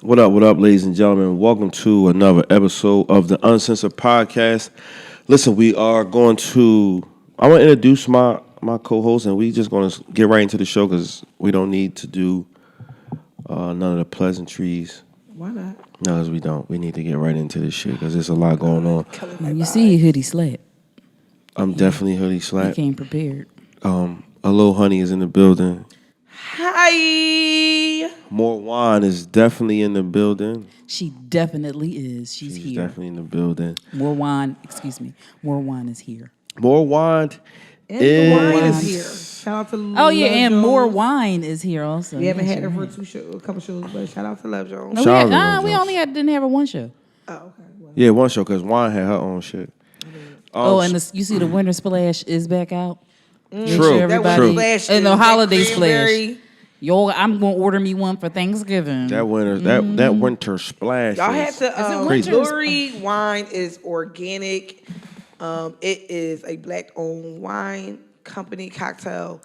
What up, ladies and gentlemen? Welcome to another episode of the Uncensored Podcast. Listen, we are going to... I want to introduce my co-host, and we just going to get right into the show because we don't need to do none of the pleasantries. Why not? No, because we don't. We need to get right into this shit because there's a lot going on. You see hoodie slap. I'm definitely hoodie slap. He came prepared. A little honey is in the building. Hi. More wine is definitely in the building. She definitely is. She's here. Definitely in the building. More wine. Excuse me. More wine is here. More wine And the wine is here. Shout out to Oh yeah, Love and Jones. more wine is here also. We haven't had her for Sure. a couple shows, but shout out to Love Jones. No, Shout out to Love we Jones. only didn't have a one show. Oh, okay. Well, Yeah, one show because Wine had her own shit. And you see the winter splash is back out. Make True. sure that everybody splash and the is holiday that splash. cranberry. Yo, I'm gonna order me one for Thanksgiving. That winter, that winter splash. Y'all is had to. crazy. Lurie wine is organic. It is a black-owned wine company cocktail.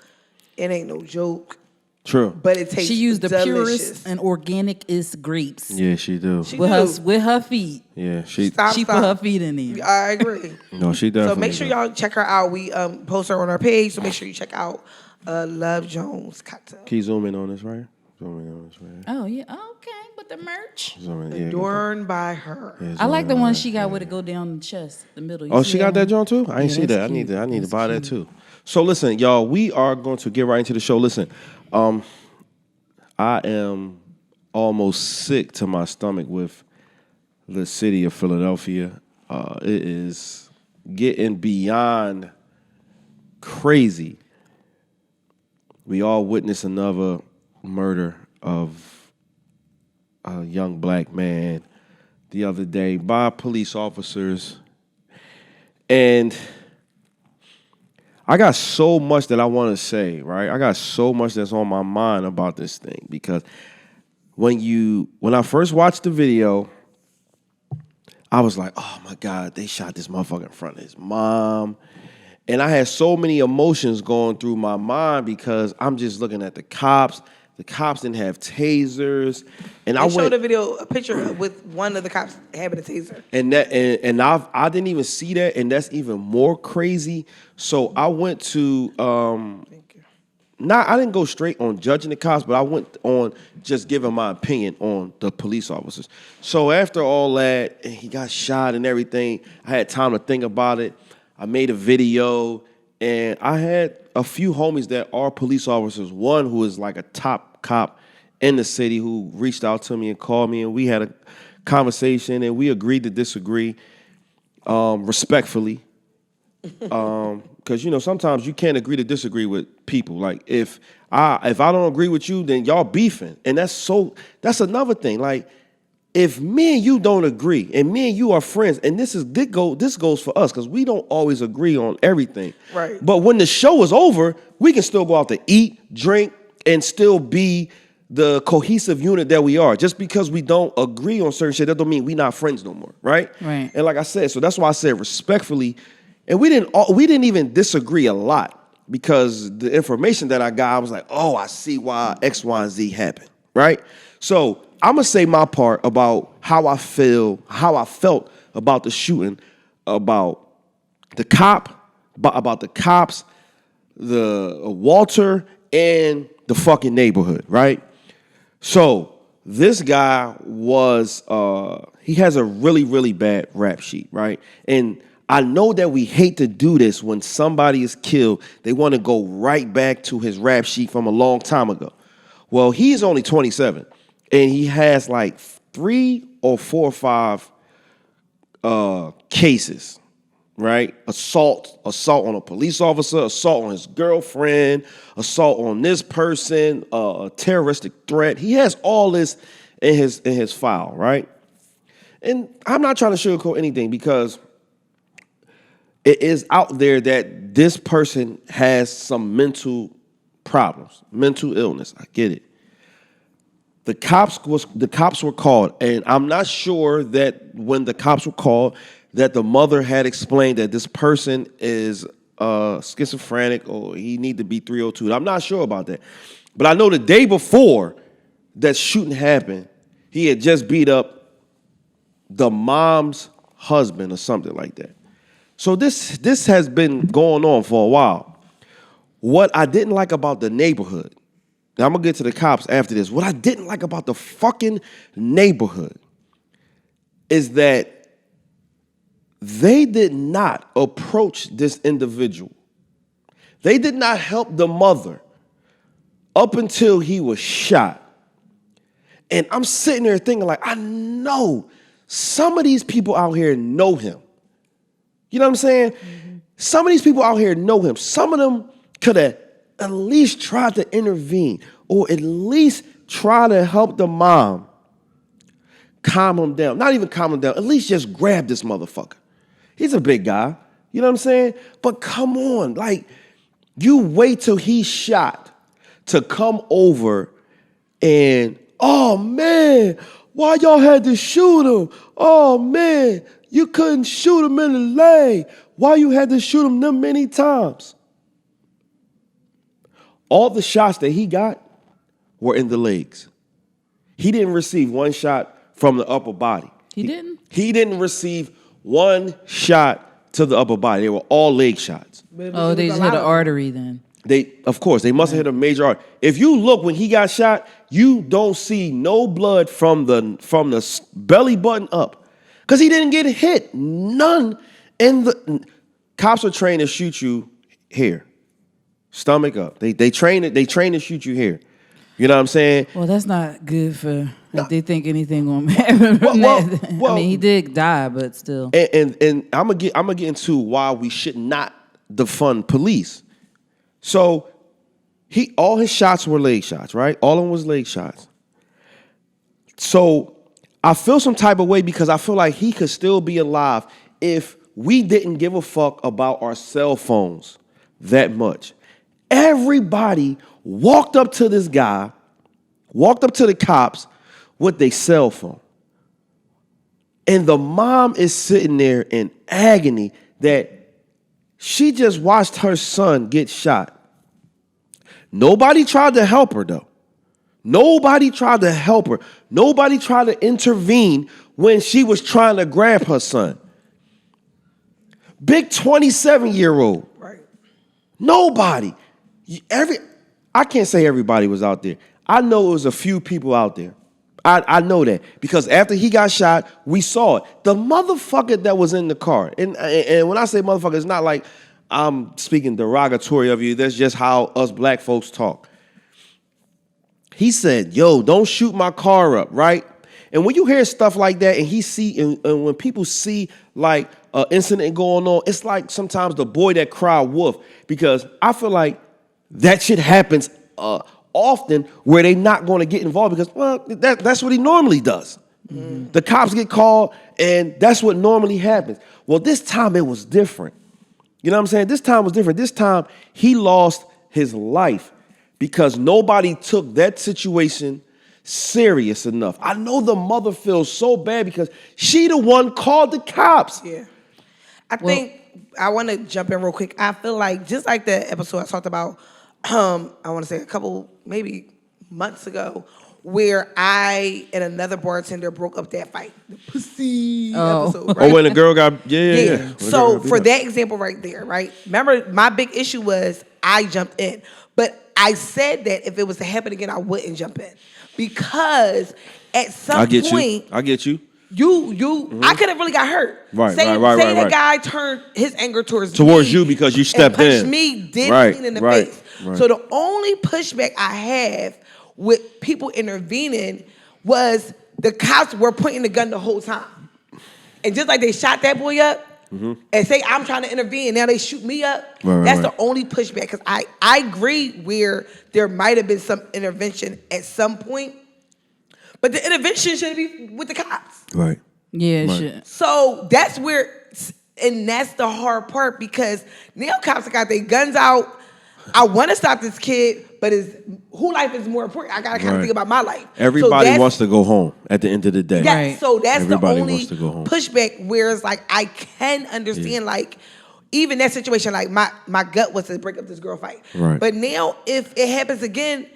It ain't no joke, True. but it tastes. She used the delicious. purest and organicest grapes Yeah, she do. She with do. her feet. Yeah, she. Stop. She put her feet in there. I agree. No, she definitely. So make sure do. y'all check her out. We post her on our page, so make sure you check out Love Jones cocktail. Can you zoom in on this right? Zoom in on this right. Oh yeah, okay, with the merch. Zoom in. Yeah, Adorned by her. yeah, I zoom like in the on one that. she got with it go down the chest, the middle. You Oh, see she got that one? joint too. I ain't Yeah, see that. that's I need to cute. buy that That's too. So listen, y'all, we are going to get right into the show. Listen, I am almost sick to my stomach with the city of Philadelphia. It is getting beyond crazy. We all witnessed another murder of a young black man the other day by police officers. And I got so much that I want to say, right? I got so much that's on my mind about this thing because when I first watched the video, I was like, oh my God, they shot this motherfucker in front of his mom. And I had so many emotions going through my mind because I'm just looking at the cops. The cops didn't have tasers. And I showed a picture with one of the cops having a taser. And I didn't even see that, and that's even more crazy. So I went to I didn't go straight on judging the cops, but I went on just giving my opinion on the police officers. So after all that, and he got shot and everything, I had time to think about it. I made a video, and I had a few homies that are police officers. One who is like a top cop in the city who reached out to me and called me, and we had a conversation, and we agreed to disagree respectfully. Because sometimes you can't agree to disagree with people. Like if I don't agree with you, then y'all beefing, and that's another thing. Like if me and you don't agree, and me and you are friends, and this goes for us because we don't always agree on everything. Right. But when the show is over, we can still go out to eat, drink, and still be the cohesive unit that we are. Just because we don't agree on certain shit, that don't mean we not friends no more, right? Right. And like I said, so that's why I said respectfully, and we didn't even disagree a lot because the information that I got, I was like, oh, I see why X, Y, and Z happened, right? So I'm gonna say my part about how I felt about the shooting, about the cops, the Walter, and the fucking neighborhood, right? So this guy he has a really, really bad rap sheet, right? And I know that we hate to do this when somebody is killed. They want to go right back to his rap sheet from a long time ago. Well, he's only 27, and he has like 3 or 4 or 5 cases, right? Assault on a police officer, assault on his girlfriend, assault on this person, a terroristic threat. He has all this in his file, right? And I'm not trying to sugarcoat anything because it is out there that this person has some mental problems, mental illness. I get it. The cops were called, and I'm not sure that when the cops were called that the mother had explained that this person is schizophrenic or he need to be 302. I'm not sure about that. But I know the day before that shooting happened, He had just beat up the mom's husband or something like that. So this has been going on for a while. What I didn't like about the neighborhood, now I'm going to get to the cops after this. What I didn't like about the fucking neighborhood is that they did not approach this individual. They did not help the mother up until he was shot. And I'm sitting there thinking like, I know some of these people out here know him. You know what I'm saying? Mm-hmm. Some of these people out here know him. Some of them could have at least tried to intervene or at least try to help the mom calm him down. Not even calm him down. At least just grab this motherfucker. He's a big guy. You know what I'm saying? But come on. Like, you wait till he's shot to come over and, oh, man, why y'all had to shoot him? Oh, man, you couldn't shoot him in the leg. Why you had to shoot him them many times? All the shots that he got were in the legs. He didn't receive one shot from the upper body. He didn't? He didn't receive one shot to the upper body. They were all leg shots. Oh, they just hit an artery then. Of course, they must have hit a major artery. If you look when he got shot, you don't see no blood from the belly button up, because he didn't get hit. None. And the cops are trained to shoot you here, stomach up. They train to shoot you here. You know what I'm saying? Well, that's not good for if they think anything gonna happen from that. I mean, he did die, but still. And I'm gonna get into why we should not defund police. So all his shots were leg shots, right? All of them was leg shots. So I feel some type of way because I feel like he could still be alive if we didn't give a fuck about our cell phones that much. Everybody walked up to this guy, walked up to the cops with their cell phone. And the mom is sitting there in agony that she just watched her son get shot. Nobody tried to help her, though. Nobody tried to help her. Nobody tried to intervene when she was trying to grab her son. Big 27-year-old. Right. Nobody. I can't say everybody was out there. I know it was a few people out there. I know that because after he got shot, we saw it. The motherfucker that was in the car, and when I say motherfucker, it's not like I'm speaking derogatory of you. That's just how us black folks talk. He said, yo, don't shoot my car up, right? And when you hear stuff like that and when people see like an incident going on, it's like sometimes the boy that cried wolf, because I feel like that shit happens often where they not going to get involved because, well, that's what he normally does. Mm-hmm. The cops get called and that's what normally happens. Well, this time it was different. You know what I'm saying? This time was different. This time he lost his life because nobody took that situation serious enough. I know the mother feels so bad because she the one called the cops. Yeah. I think I want to jump in real quick. I feel like just like the episode I talked about, I want to say a couple, maybe months ago, where I and another bartender broke up that fight. The pussy episode, right? Oh, when the girl got, yeah. So for that example right there, right? Remember, my big issue was I jumped in. But I said that if it was to happen again, I wouldn't jump in. Because at some point... I get you. I could have really got hurt. Right, say right. that guy turned his anger towards you because you stepped and punched in. me dead in the face. Right. So the only pushback I have with people intervening was the cops were pointing the gun the whole time. And just like they shot that boy up, and say I'm trying to intervene, now they shoot me up. That's the only pushback. Because I agree where there might have been some intervention at some point, but the intervention should be with the cops. Right. Yeah, it should. So that's where, and that's the hard part because now cops got their guns out. I want to stop this kid, but whose life is more important? I got to kind of think about my life. Everybody wants to go home at the end of the day. Yeah, right. So that's Everybody the only wants to go home. pushback where it's like I can understand like even that situation, like my gut was to break up this girl fight. Right. But now if it happens again,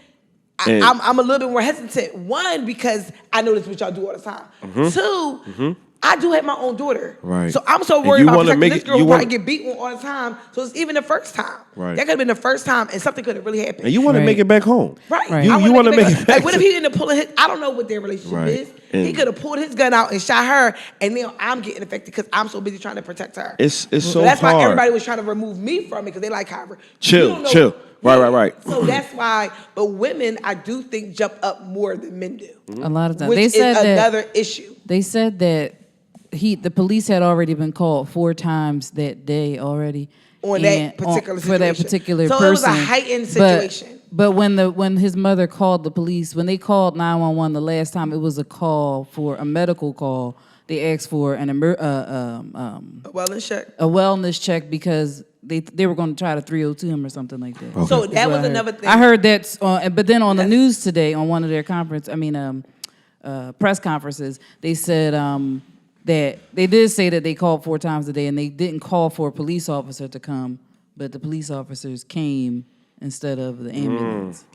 I'm a little bit more hesitant. One, because I know this is what y'all do all the time. Two, I do have my own daughter. Right. So I'm so worried about protecting this girl who probably get beat on all the time. So it's even the first time. Right. That could have been the first time and something could have really happened. And you want to make it back home. Right. You want to make it back. Like, what if he ended up pulling his, I don't know what their relationship is. And he could have pulled his gun out and shot her, and now I'm getting affected because I'm so busy trying to protect her. It's so that's hard. why everybody was trying to remove me from it because they like how chill. Right. So that's why, but women, I do think, jump up more than men do. A lot of times. Which They said is that, another issue. They said that the police had already been called 4 times that day already. On that particular situation. For that particular so person. So it was a heightened situation. But when his mother called the police, when they called 911 the last time, it was a call for a medical call. They asked for a wellness check. A wellness check because they were going to try to 302 him or something like that. Okay. So that was another thing. I heard that, but then on the news today, on one of their press conferences, they said that they did say that they called 4 times a day, and they didn't call for a police officer to come, but the police officers came instead of the ambulance.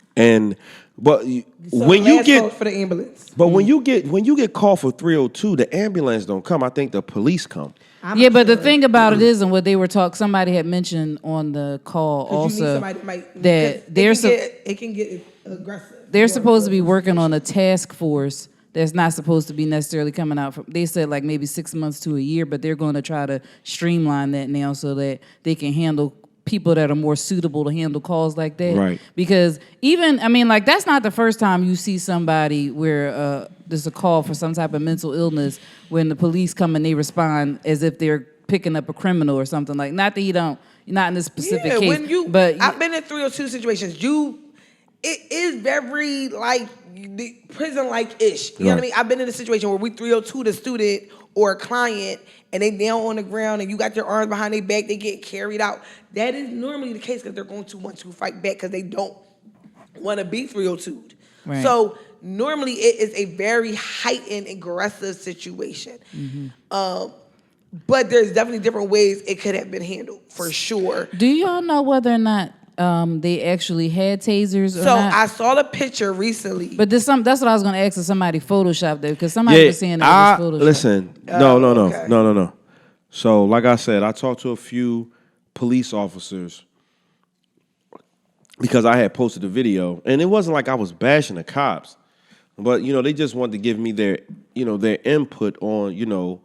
But when you get for the ambulance, when you get called for 302, the ambulance don't come. I think the police come. But the thing about it is, and what they were somebody had mentioned on the call also, that it can get aggressive. They're supposed to be working on a task force that's not supposed to be necessarily coming out from, they said like maybe 6 months to a year, but they're going to try to streamline that now so that they can handle people that are more suitable to handle calls like that. Right. Because even, that's not the first time you see somebody where there's a call for some type of mental illness when the police come and they respond as if they're picking up a criminal or something like. Not that not in this specific case. But I've been in 302 situations. It is very like prison-like ish. You know what I mean? I've been in a situation where we 302 the student or a client and they down on the ground and you got their arms behind their back, they get carried out. That is normally the case because they're going to want to fight back because they don't want to be 302'd. Right. So normally it is a very heightened, aggressive situation. But there's definitely different ways it could have been handled, for sure. Do y'all know whether or not they actually had tasers or not? I saw the picture recently. But that's what I was going to ask if somebody photoshopped it, because somebody was saying that it was photoshopped. Listen, no. So, like I said, I talked to a few police officers because I had posted a video, and it wasn't like I was bashing the cops, but they just wanted to give me their input on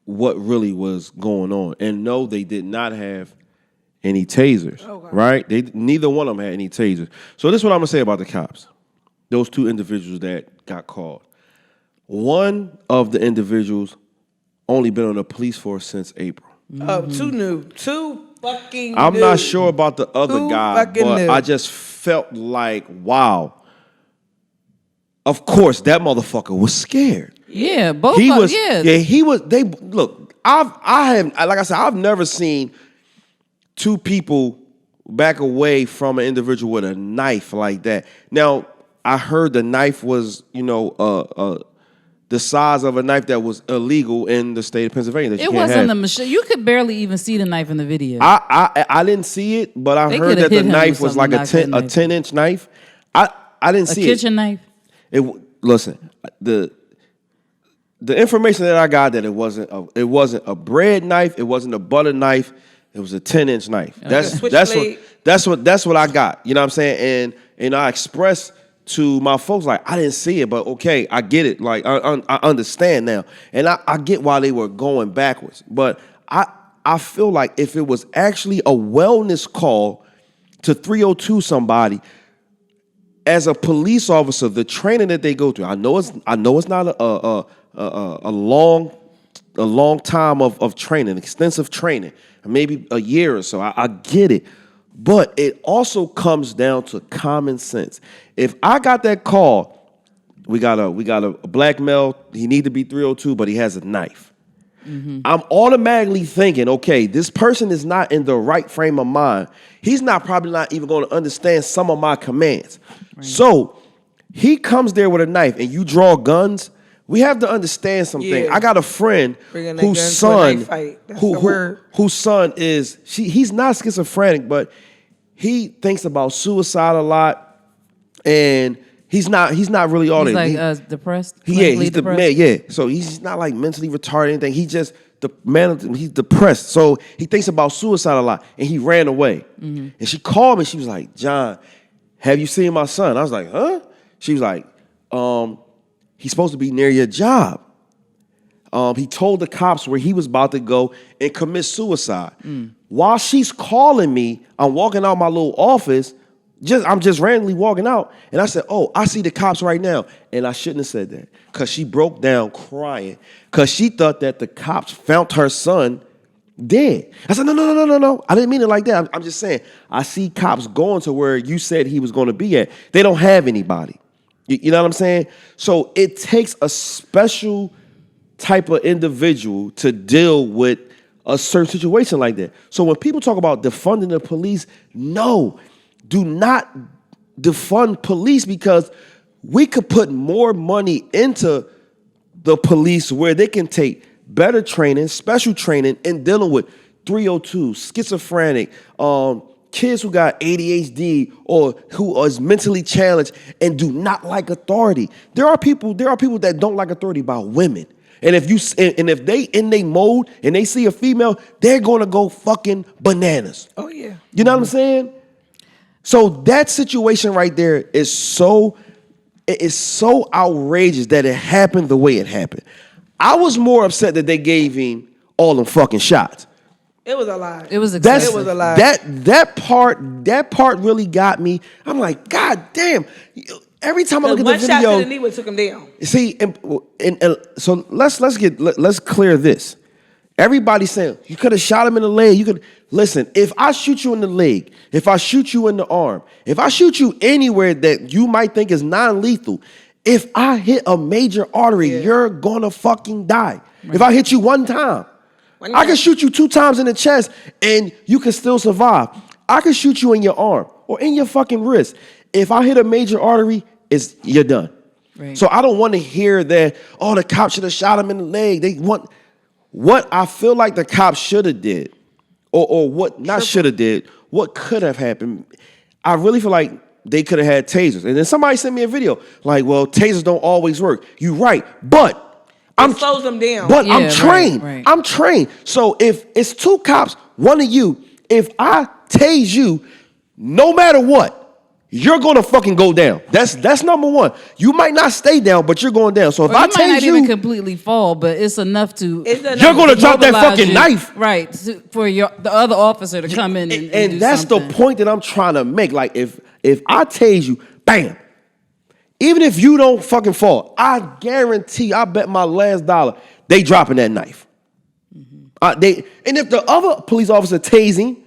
what really was going on. And no, they did not have any tasers, right? Neither one of them had any tasers. So this is what I'm going to say about the cops. Those 2 individuals that got called. One of the individuals only been on the police force since April. Too new. Too fucking I'm new. not sure about the other guy, but new. I just felt like, wow. Of course, that motherfucker was scared. Yeah, both of them, yeah. Yeah, he was. Look, I've never seen 2 people back away from an individual with a knife like that. Now, I heard the knife was, the size of a knife that was illegal in the state of Pennsylvania. That it wasn't a machine. You could barely even see the knife in the video. I didn't see it, but I heard that the knife was like a 10-inch knife. I didn't see it. A kitchen knife? Listen, the information that I got that it wasn't a bread knife, it wasn't a butter knife. It was a 10-inch knife. That's what I got. You know what I'm saying? And I expressed to my folks like I didn't see it, but okay, I get it. Like I understand now, and I get why they were going backwards. But I feel like if it was actually a wellness call to 302 somebody, as a police officer, the training that they go through, I know it's not a long time of training, extensive training, maybe a year or so. I get it. But it also comes down to common sense. If I got that call, we got a black male, he need to be 302, but he has a knife. I'm automatically thinking, okay, this person is not in the right frame of mind. He's probably not even going to understand some of my commands. Right. So he comes there with a knife and you draw guns. We have to understand something. Yeah. I got a friend whose son is he's not schizophrenic, but he thinks about suicide a lot, and He's not really all He's that. like depressed. He's depressed? man. Yeah, so he's not like mentally retarded or anything. He just the man. He's depressed, so he thinks about suicide a lot, and he ran away. And she called me. She was like, "John, have you seen my son?" I was like, "Huh?" She was like, "He's supposed to be near your job. He told the cops where he was about to go and commit suicide." While she's calling me, I'm walking out my little office. I'm just randomly walking out, and I said, "Oh, I see the cops right now," and I shouldn't have said that because she broke down crying because she thought that the cops found her son dead. I said, "No, I didn't mean it like that. I'm just saying I see cops going to where you said he was going to be at. They don't have anybody. You know what I'm saying? So it takes a special type of individual to deal with a certain situation like that. So when people talk about defunding the police, no. Do not defund police because we could put more money into the police where they can take better training, special training in dealing with 302, schizophrenic, kids who got ADHD or who is mentally challenged and do not like authority. There are people that don't like authority about women. And if they in their mode and they see a female, they're gonna go fucking bananas. Oh yeah. You know what I'm saying? So that situation right there is so outrageous that it happened the way it happened. I was more upset that they gave him all them fucking shots. It was a lie. It was excessive. It was a lie. That part really got me. I'm like, God damn. Every time I look at the video, one shot to the knee would took him down. See, and so let's clear this. Everybody's saying you could have shot him in the leg. You could listen. If I shoot you in the leg, if I shoot you in the arm, if I shoot you anywhere that you might think is non-lethal, if I hit a major artery, you're gonna fucking die. Right. If I hit you one time, I can shoot you 2 times in the chest and you can still survive. I can shoot you in your arm or in your fucking wrist. If I hit a major artery, you're done. Right. So I don't want to hear that, oh, the cop should have shot him in the leg. They want what I feel like the cops should have did, or what not should have did, what could have happened. I really feel like they could have had tasers. And then somebody sent me a video like, well, tasers don't always work. You're right, but it slows them down. But I'm trained. Right. I'm trained. So if it's 2 cops, one of you, if I tase you, no matter what, you're gonna fucking go down. That's number one. You might not stay down, but you're going down. So if I tase you, might not even completely fall, but it's enough to. You're gonna drop that fucking knife, right? For the other officer to come in and do that's something. The point that I'm trying to make. Like if I tase you, bam. Even if you don't fucking fall, I guarantee, I bet my last dollar, they dropping that knife. And if the other police officer tasing,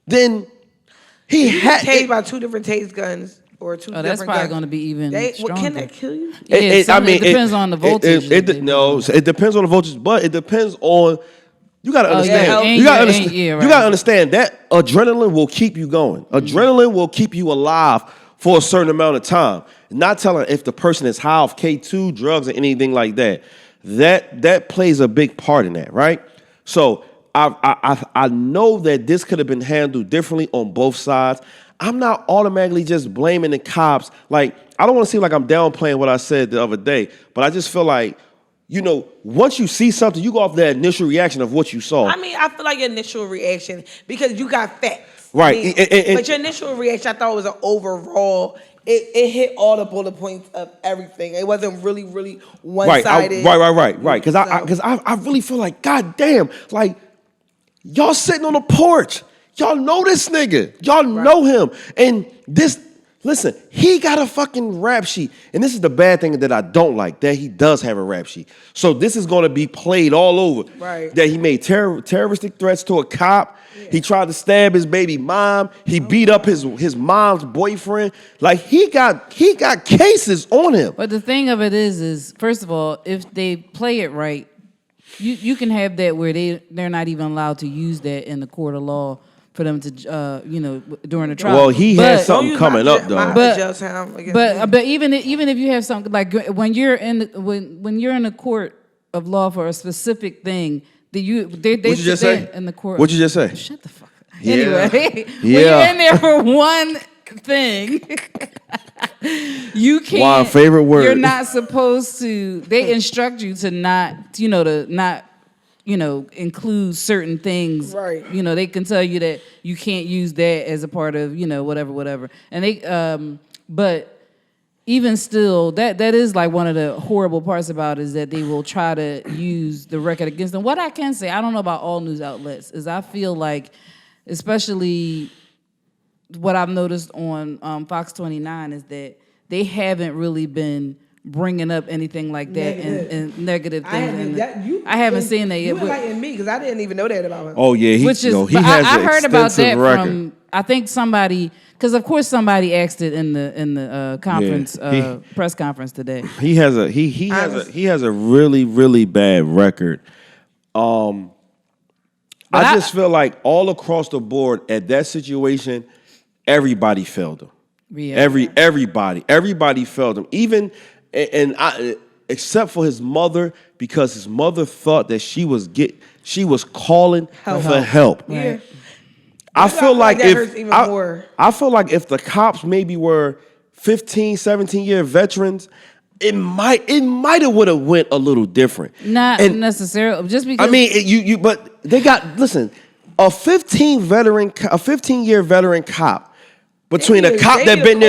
then he had tased by 2 different tase guns or 2 different guns. That's probably going to be even stronger. Can that kill you? It depends on the voltage. It depends on the voltage, but it depends on. You gotta understand. You gotta understand that adrenaline will keep you going. Adrenaline will keep you alive for a certain amount of time. Not telling if the person is high off K2, drugs, or anything like that. That plays a big part in that, right? So I know that this could have been handled differently on both sides. I'm not automatically just blaming the cops. Like, I don't want to seem like I'm downplaying what I said the other day, but I just feel like, once you see something, you go off that initial reaction of what you saw. I mean, I feel like your initial reaction, because you got facts. Right. But your initial reaction, I thought was an overall, it hit all the bullet points of everything. It wasn't really, really one-sided. Right. Because I really feel like, God damn, like, y'all sitting on the porch. Y'all know this nigga. Y'all know him. And listen, he got a fucking rap sheet. And this is the bad thing that I don't like, that he does have a rap sheet. So this is going to be played all over. Right. That he made terroristic threats to a cop. Yeah. He tried to stab his baby mom. He beat up his mom's boyfriend. Like, he got cases on him. But the thing of it is first of all, if they play it right, you can have that where they're not even allowed to use that in the court of law for them to, during the trial. Well, he has something coming up though. But even if you have something like when you're in the court of law for a specific thing, they what you just say in the court. What you just say? Shut the fuck up. Yeah. Anyway, when you're in there for one thing. You can't. Wow, favorite word. You're not supposed to. They instruct you to not, include certain things. Right. They can tell you that you can't use that as a part of, whatever. And they, but even still, that is like one of the horrible parts about it is that they will try to use the record against them. What I can say, I don't know about all news outlets, is I feel like, especially what I've noticed on Fox 29 is that they haven't really been bringing up anything like that and negative things. I haven't seen that yet. You enlightened me because I didn't even know that about him. Oh yeah, he has I heard about that record. from I think somebody, because of course somebody asked it in the conference press conference today. He has a really really bad record. I just feel like all across the board at that situation, everybody failed him. Yeah. Everybody failed him. Even except for his mother, because his mother thought that she was calling for help. Yeah. I feel like if the cops maybe were 15, 17-year veterans, it might have would have went a little different. Not necessarily, just because. I mean, but they got a 15-year veteran cop. Between a cop that been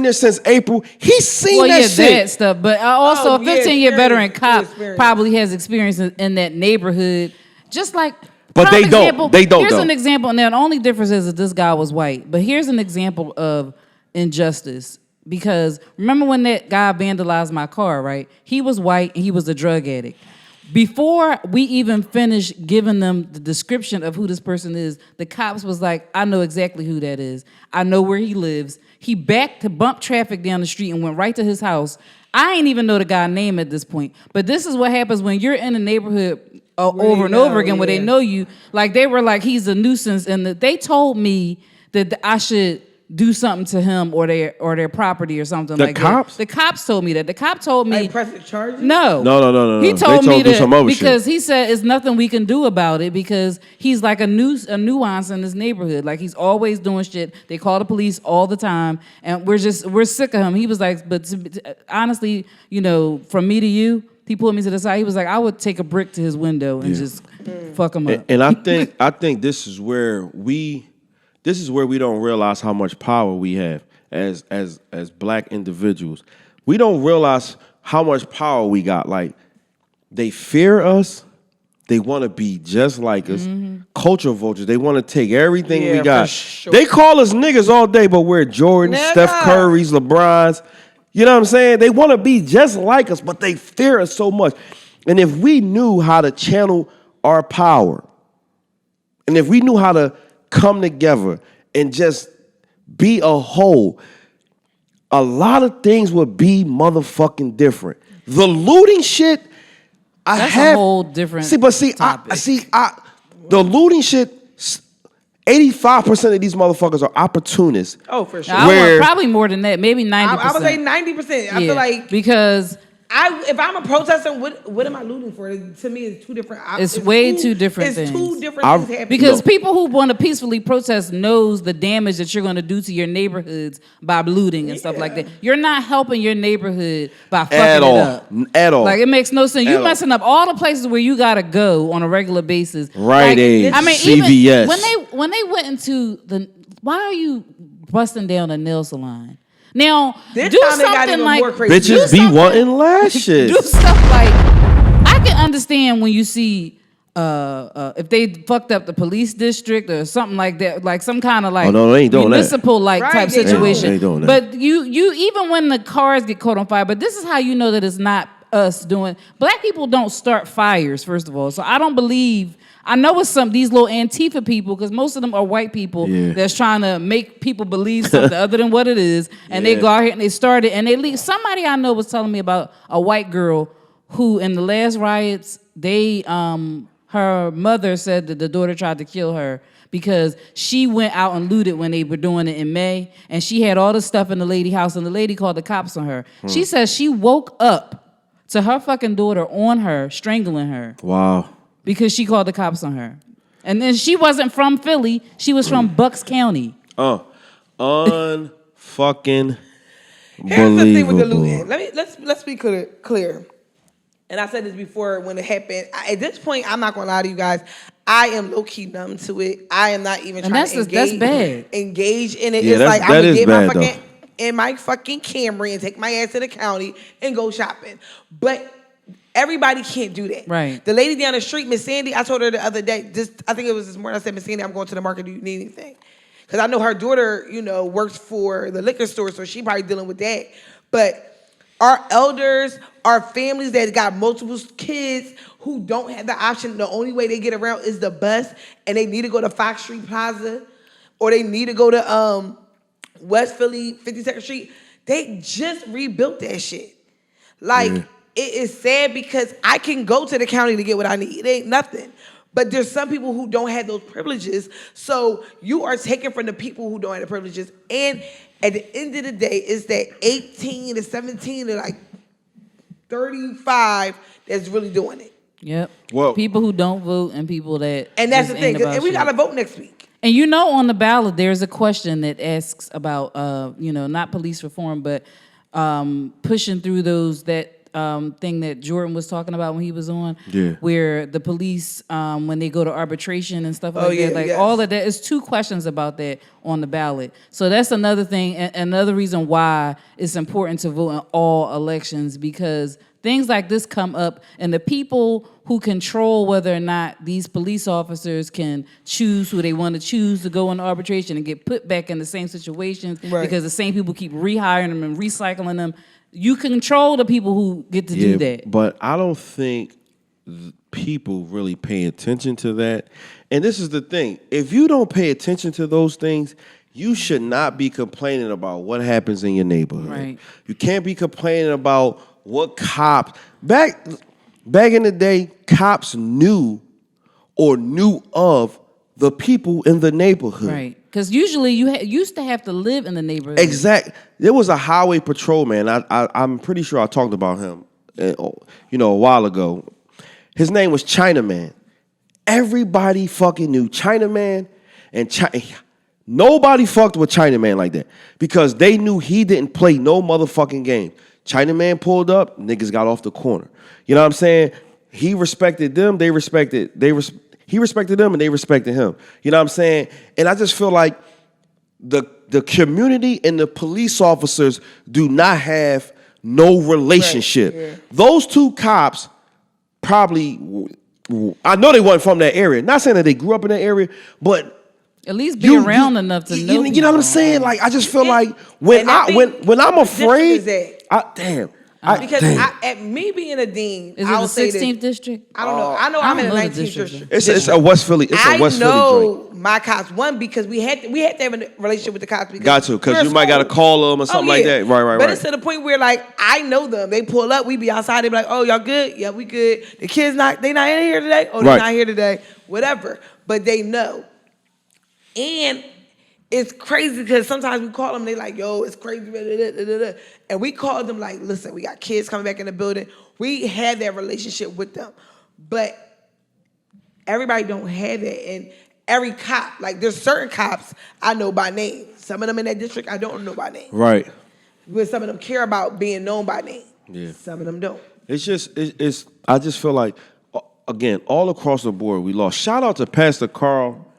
there since April, he's seen that shit. That stuff. But also a 15-year veteran cop probably has experience in that neighborhood. Just like, but they don't. Here's an example. Now the only difference is that this guy was white. But here's an example of injustice. Because remember when that guy vandalized my car, right? He was white and he was a drug addict. Before we even finished giving them the description of who this person is, the cops was like, I know exactly who that is. I know where he lives. He backed to bump traffic down the street and went right to his house. I ain't even know the guy's name at this point. But this is what happens when you're in a neighborhood over and over again where they know you. Like, they were like, he's a nuisance. And they told me that I should do something to him or their property or something like cops? that. The cops told me that. The cop told me. Like pressing charges? No. He told me that because he said it's nothing we can do about it because he's like a nuance in this neighborhood. Like, he's always doing shit. They call the police all the time, and we're sick of him. He was like, but honestly, from me to you, he pulled me to the side. He was like, I would take a brick to his window and just fuck him up. And I think this is where we don't realize how much power we have as black individuals. We don't realize how much power we got. Like, they fear us. They want to be just like us. Culture vultures. They want to take everything we got. Sure. They call us niggas all day, but we're Jordan, Steph Curry's, LeBron's. You know what I'm saying? They want to be just like us, but they fear us so much. And if we knew how to channel our power, and if we knew how to come together and just be a whole, a lot of things would be motherfucking different. The looting shit, that's a whole different topic. The looting shit, 85% of these motherfuckers are opportunists. Oh, for sure. Probably more than that, maybe 90%. I would say 90%. I feel like because if I'm a protester, what am I looting for? To me, it's two different. It's way two different things. It's two different things happening. Because people who want to peacefully protest knows the damage that you're going to do to your neighborhoods by looting and stuff like that. You're not helping your neighborhood by fucking it up. At all. Like, it makes no sense. You're messing up all the places where you got to go on a regular basis. Rite Aid, CVS. Even when they went into why are you busting down a nail salon? Now, do something like bitches be wanting lashes. Do stuff like, I can understand when you see if they fucked up the police district or something like that, like some kind of like municipal like type situation. Ain't doing that. But you even when the cars get caught on fire, but this is how you know that it's not us doing. Black people don't start fires, first of all. So I don't believe. I know it's these little Antifa people, because most of them are white people that's trying to make people believe something other than what it is. And they go out here and they start it and they leave. Somebody I know was telling me about a white girl who in the last riots, her mother said that the daughter tried to kill her because she went out and looted when they were doing it in May. And she had all the stuff in the lady house and the lady called the cops on her. She says she woke up to her fucking daughter on her, strangling her. Wow. Because she called the cops on her. And then she wasn't from Philly. She was from Bucks County. Unfucking fucking Here's the thing with the believable. looting. Let's be clear. And I said this before when it happened. At this point, I'm not gonna lie to you guys. I am low key numb to it. I am not even trying to that's bad. engage in it. Yeah, It's like I'm that gonna is get bad, my though. fucking in my fucking Camry and take my ass to the county and go shopping. But everybody can't do that. Right. The lady down the street, Miss Sandy, I told her the other day. I think it was this morning. I said, Miss Sandy, I'm going to the market. Do you need anything? Because I know her daughter, works for the liquor store, so she probably dealing with that. But our elders, our families that got multiple kids who don't have the option, the only way they get around is the bus, and they need to go to Fox Street Plaza, or they need to go to West Philly, 52nd Street. They just rebuilt that shit. Like, It is sad because I can go to the county to get what I need. It ain't nothing. But there's some people who don't have those privileges. So you are taking from the people who don't have the privileges. And at the end of the day, it's that 18 to 17 to like 35 that's really doing it. Yep. Well, people who don't vote and people that. And that's the just thing. ain't about And we shit. got to vote next week. And on the ballot, there's a question that asks about, not police reform, but pushing through that thing that Jordan was talking about when he was on, where the police, when they go to arbitration and stuff like that, all of that. Is 2 questions about that on the ballot. So that's another thing, another reason why it's important to vote in all elections, because things like this come up, and the people who control whether or not these police officers can choose who they want to choose to go into arbitration and get put back in the same situations, because the same people keep rehiring them and recycling them. You control the people who get to do that. But I don't think people really pay attention to that. And this is the thing. If you don't pay attention to those things, you should not be complaining about what happens in your neighborhood. Right. You can't be complaining about what cops... Back in the day, cops knew of the people in the neighborhood. Right. Because usually you used to have to live in the neighborhood. Exactly. There was a highway patrolman. I'm pretty sure I talked about him, a while ago. His name was Chinaman. Everybody fucking knew Chinaman, and nobody fucked with Chinaman like that because they knew he didn't play no motherfucking game. Chinaman pulled up, niggas got off the corner. You know what I'm saying? He respected them. He respected them, and they respected him. You know what I'm saying? And I just feel like the community and the police officers do not have no relationship. Right, yeah. Those 2 cops probably, I know they weren't from that area. Not saying that they grew up in that area, but at least be around enough to know. You know what I'm saying? Like, I just feel like when I'm afraid, at me being a dean, is it I'll the say 16th this. district? I don't know. I know I'm in the 19th district. It's a West Philly. It's a West Philly joint. I know my cops. One, because we had to have a relationship with the cops. Got to, because you might got to call them or something like that. Right. But it's to the point where, like, I know them. They pull up. We be outside. They be like, "Oh, y'all good? Yeah, we good. The kids they not in here today. Oh, they're not here today. Whatever." But they know. And it's crazy because sometimes we call them, they like, yo, it's crazy. And we call them like, listen, we got kids coming back in the building. We had that relationship with them. But everybody don't have that. And every cop, like there's certain cops I know by name. Some of them in that district I don't know by name. Right. But some of them care about being known by name. Yeah. Some of them don't. It's I just feel like, again, all across the board, we lost. Shout out to Pastor Carl,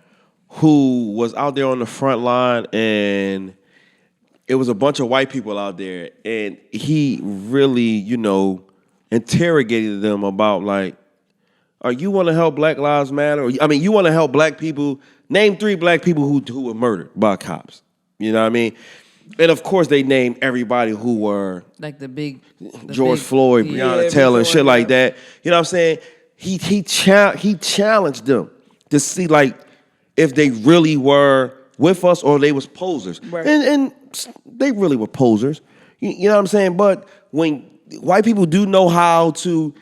who was out there on the front line, and it was a bunch of white people out there, and he really, interrogated them about, like, you want to help Black Lives Matter? You want to help black people? Name 3 black people who were murdered by cops. You know what I mean? And of course, they named everybody who were like George Floyd, Breonna Taylor, and shit like that. You know what I'm saying? He challenged them to see, like, if they really were with us or they was posers. Right. And they really were posers. You know what I'm saying? But when white people do know how to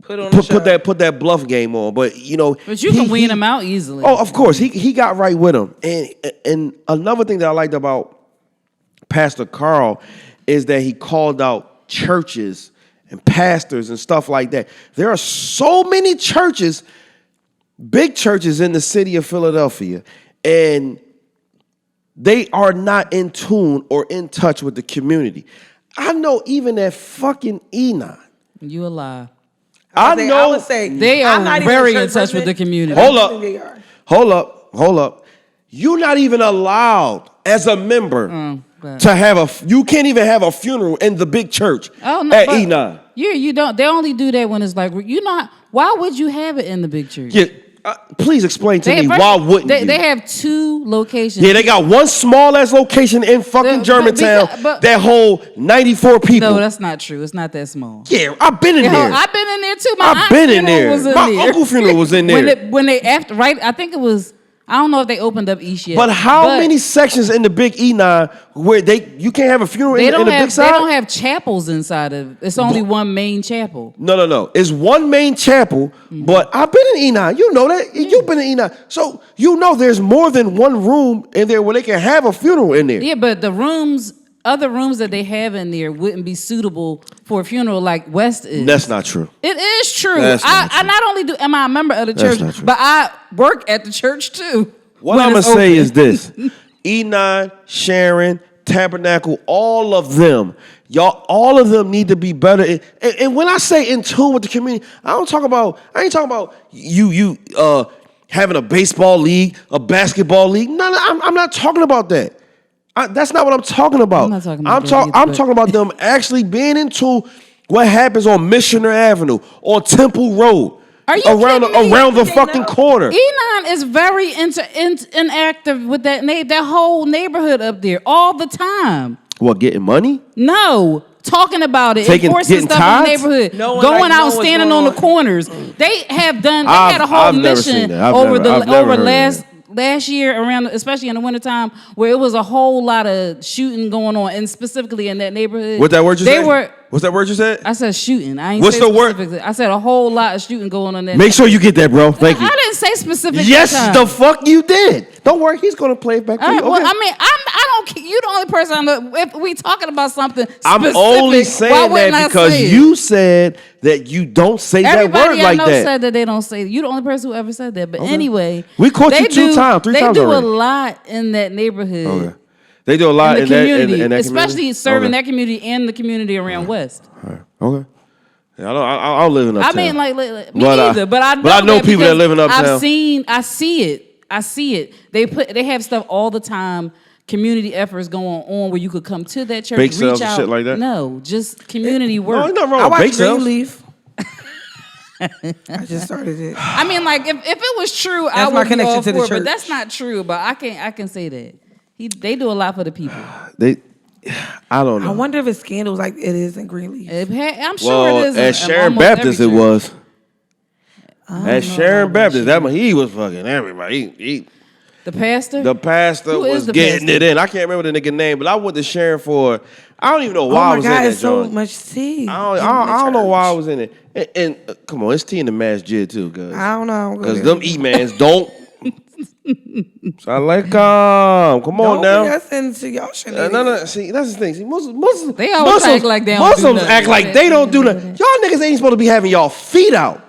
put that bluff game on, but But you can wean them out easily. Oh, of course. He got right with them. And another thing that I liked about Pastor Carl is that he called out churches and pastors and stuff like that. There are so many churches, big churches in the city of Philadelphia, and they are not in tune or in touch with the community. I know even that fucking Enon. You a lie. I would say they I'm are not even very a church in touch person, with the community. but I Hold do up. think they are. Hold up. You're not even allowed as a member to have you can't even have a funeral in the big church at Enon. You don't. They only do that when it's like why would you have it in the big church? Yeah, please explain to me why wouldn't you? They have 2 locations. Yeah, they got one small ass location in fucking Germantown that hold 94 people. No, that's not true. It's not that small. Yeah, I've been in there. I've been in there too. I've been in there. My uncle funeral was in there. When they after I think it was. I don't know if they opened up East yet. But how many sections in the big Enon where you can't have a funeral in the big side? They don't have chapels inside of it. It's only one main chapel. No. It's one main chapel, but I've been in Enon. You know that. You've been in Enon. So you know there's more than one room in there where they can have a funeral in there. Yeah, but other rooms that they have in there wouldn't be suitable for a funeral like West is. That's not true. It is true. I not only am I a member of the church, but I work at the church too. What I'm going to say is this. Enon, Sharon, Tabernacle, all of them, all of them need to be better. And when I say in tune with the community, I ain't talking about you having a baseball league, a basketball league. No, I'm not talking about that. That's not what I'm talking about. I'm not talking about I'm talking about them actually being into what happens on Missioner Avenue, on Temple Road, around the fucking corner. Enon is very inactive with that whole neighborhood up there all the time. What, getting money? No. Talking about it, enforcing stuff tithes? in the neighborhood, going out, standing on the corners. They have done. They had a whole mission over last year around, especially in the wintertime, where it was a whole lot of shooting going on, and specifically in that neighborhood. What's that word you said? What's that word you said? I said shooting. I ain't What's say the word? I said a whole lot of shooting going on there. Make sure you get that, bro. Thank you. I didn't say specifically. Yes, the fuck you did. Don't worry, he's gonna play it back for you. Okay. Well, I mean, I don't. You the only person I know. If we talking about something specific, I'm only saying that because you said that you don't say that word like that. Everybody I know said that they don't say it. You the only person who ever said that. But anyway, we caught you 3 times They already. do a lot in that neighborhood. Okay. They do a lot in the community, that especially community? serving that community and the community around West. All right. Okay. Yeah, I don't live in uptown. I mean, like me neither, but I know people that live in uptown. I see it. They have stuff all the time. Community efforts going on where you could come to that church, bake reach sales out. And shit like that. No, just community work. No, ain't nothing wrong with bake sales. Leaf. I just started it. I mean, like if it was true, That's I would my be connection all to the for it, church. but that's not true. But I can say that they do a lot for the people. I don't know. I wonder if it's scandals like it is in Greenleaf. I'm sure it is. At Sharon Baptist, it was. At Sharon Baptist, he was fucking everybody. The pastor? The pastor was getting it in. I can't remember the nigga name, but I went to Sharon for. I don't even know why I was in that it's so joint. much tea. I don't know why I was in it. And come on, it's tea in the masjid too, cuz. I don't know. Because them E-mans don't. Salam. Come on now. That's into y'all shit. No. See, that's the thing. See, Muslims, they always act like they don't Muslims do act like they don't do nothing. Y'all niggas ain't supposed to be having y'all feet out.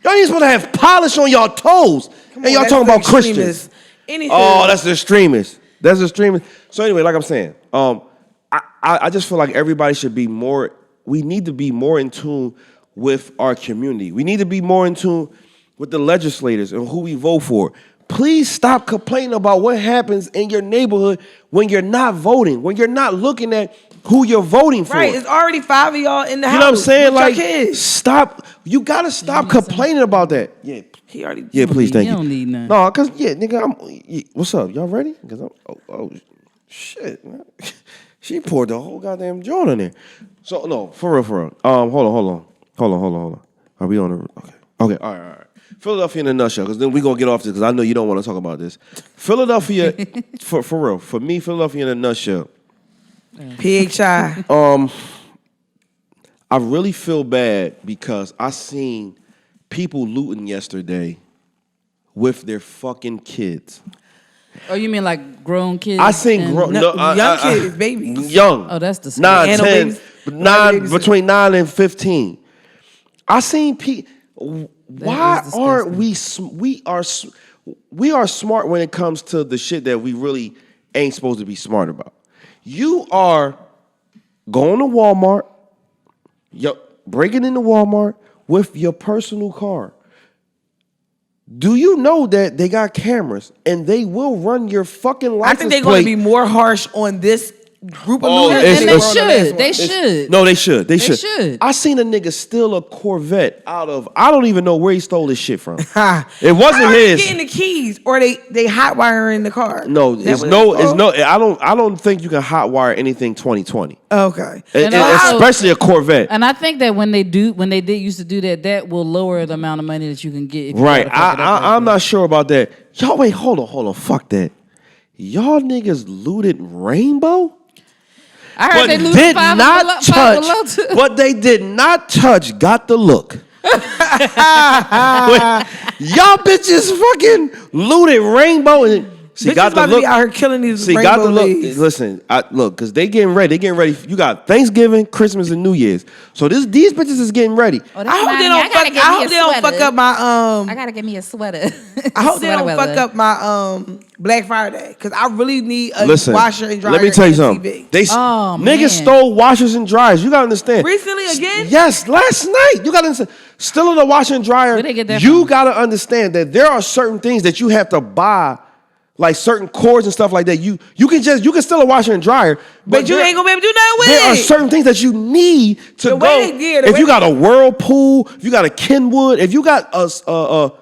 Y'all ain't supposed to have polish on y'all toes. And y'all talking about Christians. Oh, that's the extremists. That's the extremists. So anyway, like I'm saying, I just feel like everybody should be more. We need to be more in tune with our community. We need to be more in tune with the legislators and who we vote for. Please stop complaining about what happens in your neighborhood when you're not voting, when you're not looking at who you're voting for. Right, it's already 5 of y'all in the house. You know what I'm saying? Like, stop. You gotta stop complaining about that. Yeah. He already. Yeah, please, thank you. You don't need none. No, cause nigga, what's up? Y'all ready? Cause shit, man. She poured the whole goddamn joint in there. So no, for real. Hold on. Are we on the? Okay. All right. Philadelphia in a nutshell, because then we're going to get off this, because I know you don't want to talk about this. Philadelphia, for real, for me, Philadelphia in a nutshell. PHI. I really feel bad because I seen people looting yesterday with their fucking kids. Oh, you mean like grown kids? I seen young kids, babies. Young. Oh, that's disgusting. 9, 10, between 9 and 15. I seen people. Why aren't we are smart when it comes to the shit that we really ain't supposed to be smart about. You are going to Walmart, breaking into Walmart with your personal car. Do you know that they got cameras and they will run your fucking license plate? I think they're going to be more harsh on this group of looters. And they should. No, they should. They should. should. I seen a nigga steal a Corvette out of, I don't even know where he stole this shit from. It wasn't his. Getting the keys, or they hot wiring the car. No, it's no. I don't think you can hotwire anything 2020. Okay, especially a Corvette. And I think that when they did used to do that, that will lower the amount of money that you can get. If you Right. I'm that. not sure about that. Y'all wait, hold on. Fuck that. Y'all niggas looted Rainbow? I heard they looted five below too. But they did not touch Got the Look. Y'all bitches fucking looted Rainbow and bitches got the look. Be out here killing these Rainbow got the look. ladies. Listen, look, because they getting ready. You got Thanksgiving, Christmas, and New Year's. So these bitches is getting ready. Oh, I hope they don't fuck up my I gotta get me a sweater. I hope they don't fuck up my Black Friday, because I really need a Listen, washer and dryer. Let me tell you something. Niggas stole washers and dryers. You gotta understand. Recently again? Yes, last night. You gotta understand. Still in the washer and dryer. Where they get that you from? gotta understand that there are certain things that you have to buy, like certain cords and stuff like that. You can still a washer and dryer, but you ain't gonna be able to do nothing with it. There are certain things that you need to go. If you got a Whirlpool, if you got a Kenwood, if you got a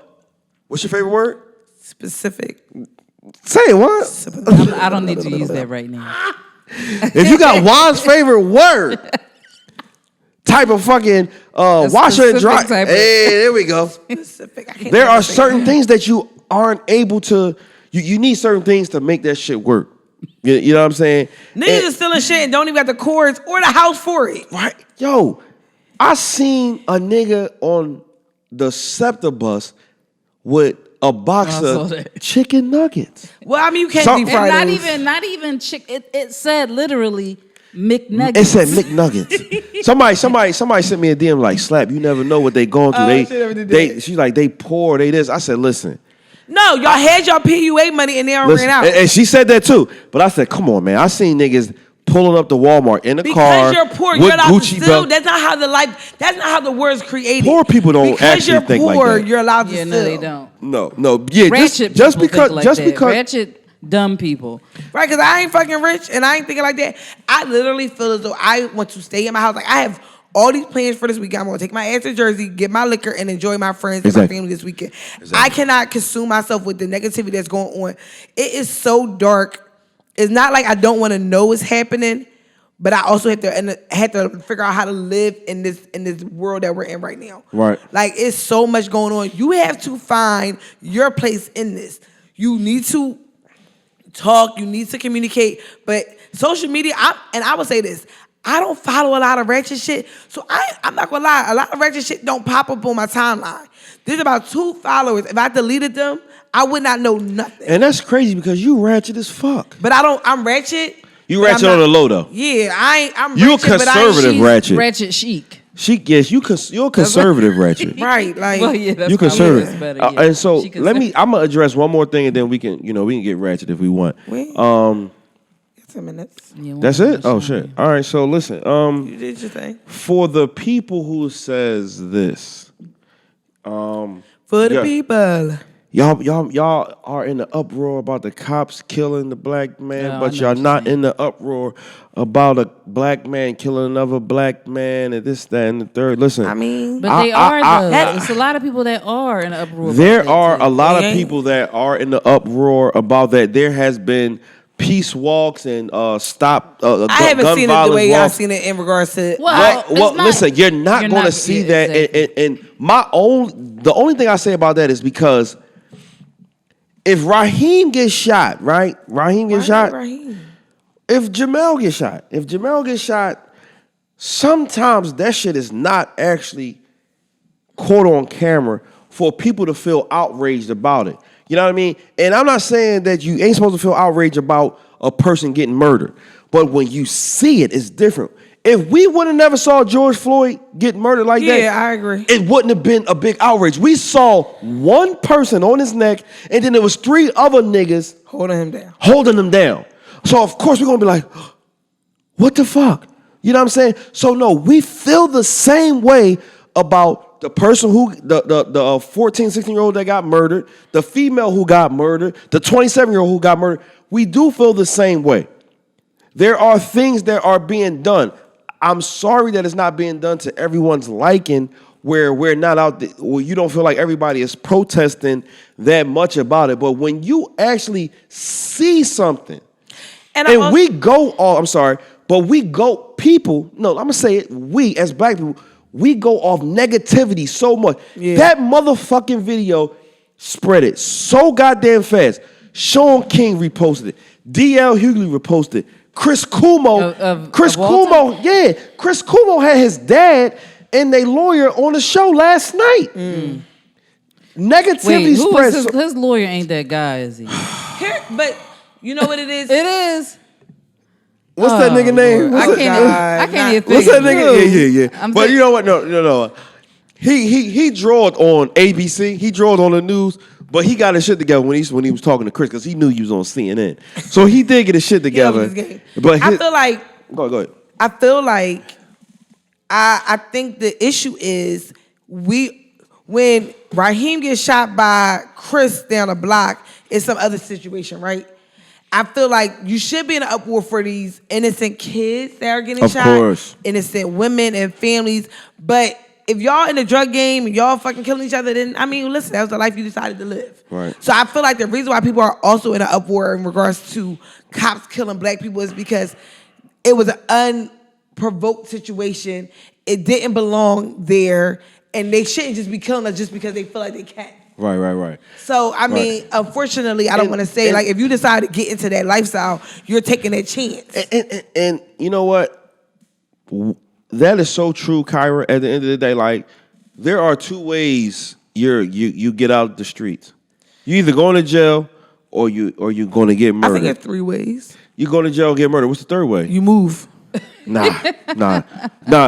what's your favorite word? Specific. Say it, what? I don't need to use that right now. If you got Juan's favorite word, type of fucking washer and dryer. Hey, there we go. Specific. There are certain things that you aren't able to. You need certain things to make that shit work. You know what I'm saying? Niggas are stealing shit and don't even got the cords or the house for it. Right, yo, I seen a nigga on the SEPTA bus with a box of chicken nuggets. Well, I mean, you can't be fried. Not even chicken. It said literally McNuggets. It said McNuggets. somebody sent me a DM like, Slap, you never know what they going through. She's like, they poor, they this. I said, listen. No, y'all had y'all PUA money and they ran out. And she said that too. But I said, come on, man. I seen niggas pulling up to Walmart in the car. Because you're poor, you're allowed to steal. That's not how the word's created. Poor people don't actually think like that. Because you're poor, you're allowed to steal. No, they don't. No. Yeah, Ratchet just because ratchet dumb people. Right, because I ain't fucking rich and I ain't thinking like that. I literally feel as though I want to stay in my house. Like, I have all these plans for this weekend. I'm going to take my ass to Jersey, get my liquor, and enjoy my friends and my family this weekend. I cannot consume myself with the negativity that's going on. It is so dark. It's not like I don't want to know what's happening, but I also have to figure out how to live in this world that we're in right now. Right. Like, it's so much going on. You have to find your place in this. You need to talk. You need to communicate. But social media, I would say this. I don't follow a lot of ratchet shit. So I'm not going to lie. A lot of ratchet shit don't pop up on my timeline. There's about 2 followers. If I deleted them, I would not know nothing. And that's crazy because you ratchet as fuck. But I'm ratchet. You ratchet on the low though. Yeah, I'm you ratchet, conservative ratchet. Ratchet chic. Chic, yes, you're a conservative ratchet. Right, like well, yeah, that's you conservative. Better, yeah. And so I'm gonna address one more thing and then we can get ratchet if we want. 10 minutes. That's it? Oh shit. All right, so listen. You did your thing. For the people who says this. For the people. Y'all are in the uproar about the cops killing the black man, but y'all not in the uproar about a black man killing another black man and this, that, and the third. Listen, I mean, but they are though. It's a lot of people that are in the uproar. There are a lot of people that are in the uproar about that. There has been peace walks and stop. I haven't gun seen it the way walks. I've seen it in regards to. Well, listen, you're not going to see that. Exactly. And the only thing I say about that is because if Raheem gets shot, right? Raheem gets shot. If Jamel gets shot, sometimes that shit is not actually caught on camera for people to feel outraged about it. You know what I mean? And I'm not saying that you ain't supposed to feel outraged about a person getting murdered. But when you see it, it's different. If we would have never saw George Floyd get murdered like that, yeah, I agree. It wouldn't have been a big outrage. We saw one person on his neck, and then there was 3 other niggas holding him down. So of course we're gonna be like, what the fuck? You know what I'm saying? So no, we feel the same way about the person who, the 14, 16-year-old that got murdered, the female who got murdered, the 27-year-old who got murdered. We do feel the same way. There are things that are being done. I'm sorry that it's not being done to everyone's liking, where we're not out there, where you don't feel like everybody is protesting that much about it. But when you actually see something, and we go off, I'm sorry, but we go, people, no, I'm going to say it, we as black people, we go off negativity so much. Yeah. That motherfucking video spread it so goddamn fast. Sean King reposted it. D.L. Hughley reposted it. Chris Cuomo, Chris Cuomo had his dad and their lawyer on the show last night. Negativity spread. His lawyer ain't that guy, is he? But you know what it is? It is. What's that nigga name? I can't even think. What's that nigga? Yeah. But you know what? No. He drawed on ABC. He drawed on the news. But he got his shit together when he was talking to Chris, because he knew he was on CNN. So he did get his shit together. But I feel like go ahead. I feel like I think the issue is when Raheem gets shot by Chris down the block, it's some other situation, right? I feel like you should be in an uproar for these innocent kids that are getting shot, course. Innocent women and families. But if y'all in the drug game and y'all fucking killing each other, then, I mean, listen, that was the life you decided to live. Right. So I feel like the reason why people are also in an uproar in regards to cops killing black people is because it was an unprovoked situation. It didn't belong there, and they shouldn't just be killing us just because they feel like they can. Right. So, I mean, unfortunately, I don't want to say, like, if you decide to get into that lifestyle, you're taking that chance. And you know what? That is so true, Kyra. At the end of the day, like, there are two ways you get out of the streets. You either going to jail or you going to get murdered. I think there's 3 ways. You go to jail, get murdered. What's the third way? You move. Nah.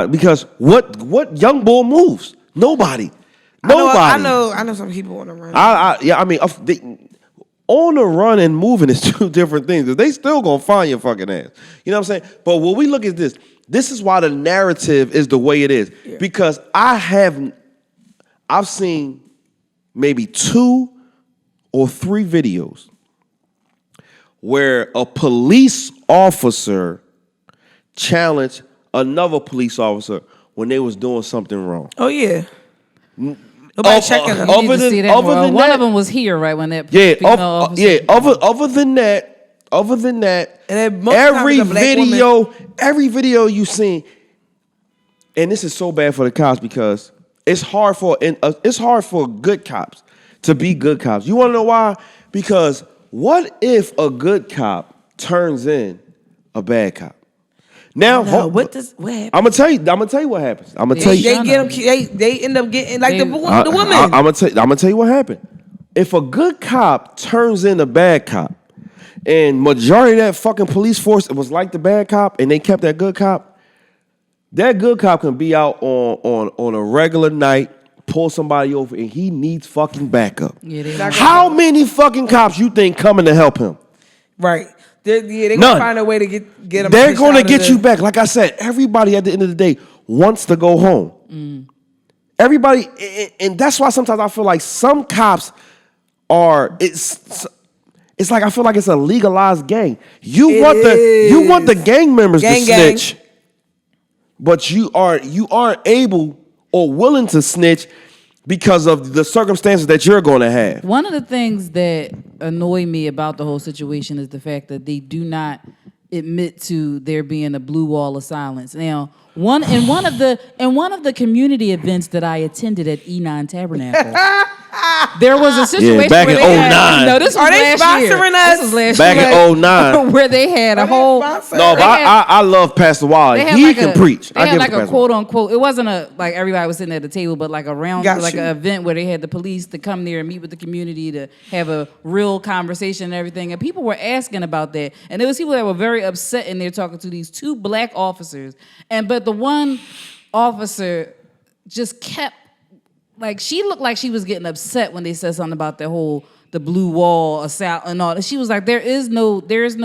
Because what young boy moves? Nobody. I know some people on the run. On the run and moving is two different things. Because they still gonna find your fucking ass. You know what I'm saying? But when we look at this, this is why the narrative is the way it is. Yeah. Because I've seen maybe 2 or 3 videos where a police officer challenged another police officer when they was doing something wrong. Oh yeah. Nobody checking them. One of them was here right when that female officer. Other than that, and every video you seen, and this is so bad for the cops because it's hard for good cops to be good cops. You want to know why? Because what if a good cop turns in a bad cop? Now, what happens? I'm gonna tell you what happens. I'm gonna tell you. They end up getting like the woman. I'm gonna tell you what happened. If a good cop turns in a bad cop, and majority of that fucking police force was like the bad cop, and they kept that good cop can be out on a regular night, pull somebody over, and he needs fucking backup. Yeah, how many fucking cops you think coming to help him? Right. They're gonna find a way to get them. They're gonna get you back. Like I said, everybody at the end of the day wants to go home. Everybody, and that's why sometimes I feel like some cops are. It's like I feel like it's a legalized gang. You want the gang members to snitch, but you aren't able or willing to snitch because of the circumstances that you're going to have. One of the things that annoy me about the whole situation is the fact that they do not admit to there being a blue wall of silence. Now, one of the community events that I attended at E9 Tabernacle, there was a situation back where in they 09. had, no, this was Are they last year. sponsoring us? This was last back year. in 09. Where they had a whole. No, but I love Pastor Wallace. He can preach. They had like a quote unquote. It wasn't like everybody was sitting at the table, but like a round, like an event where they had the police to come there and meet with the community to have a real conversation and everything. And people were asking about that, and there was people that were very upset in there talking to these 2 black officers, but the one officer just kept like she looked like she was getting upset when they said something about the blue wall assault and all that. She was like, there is no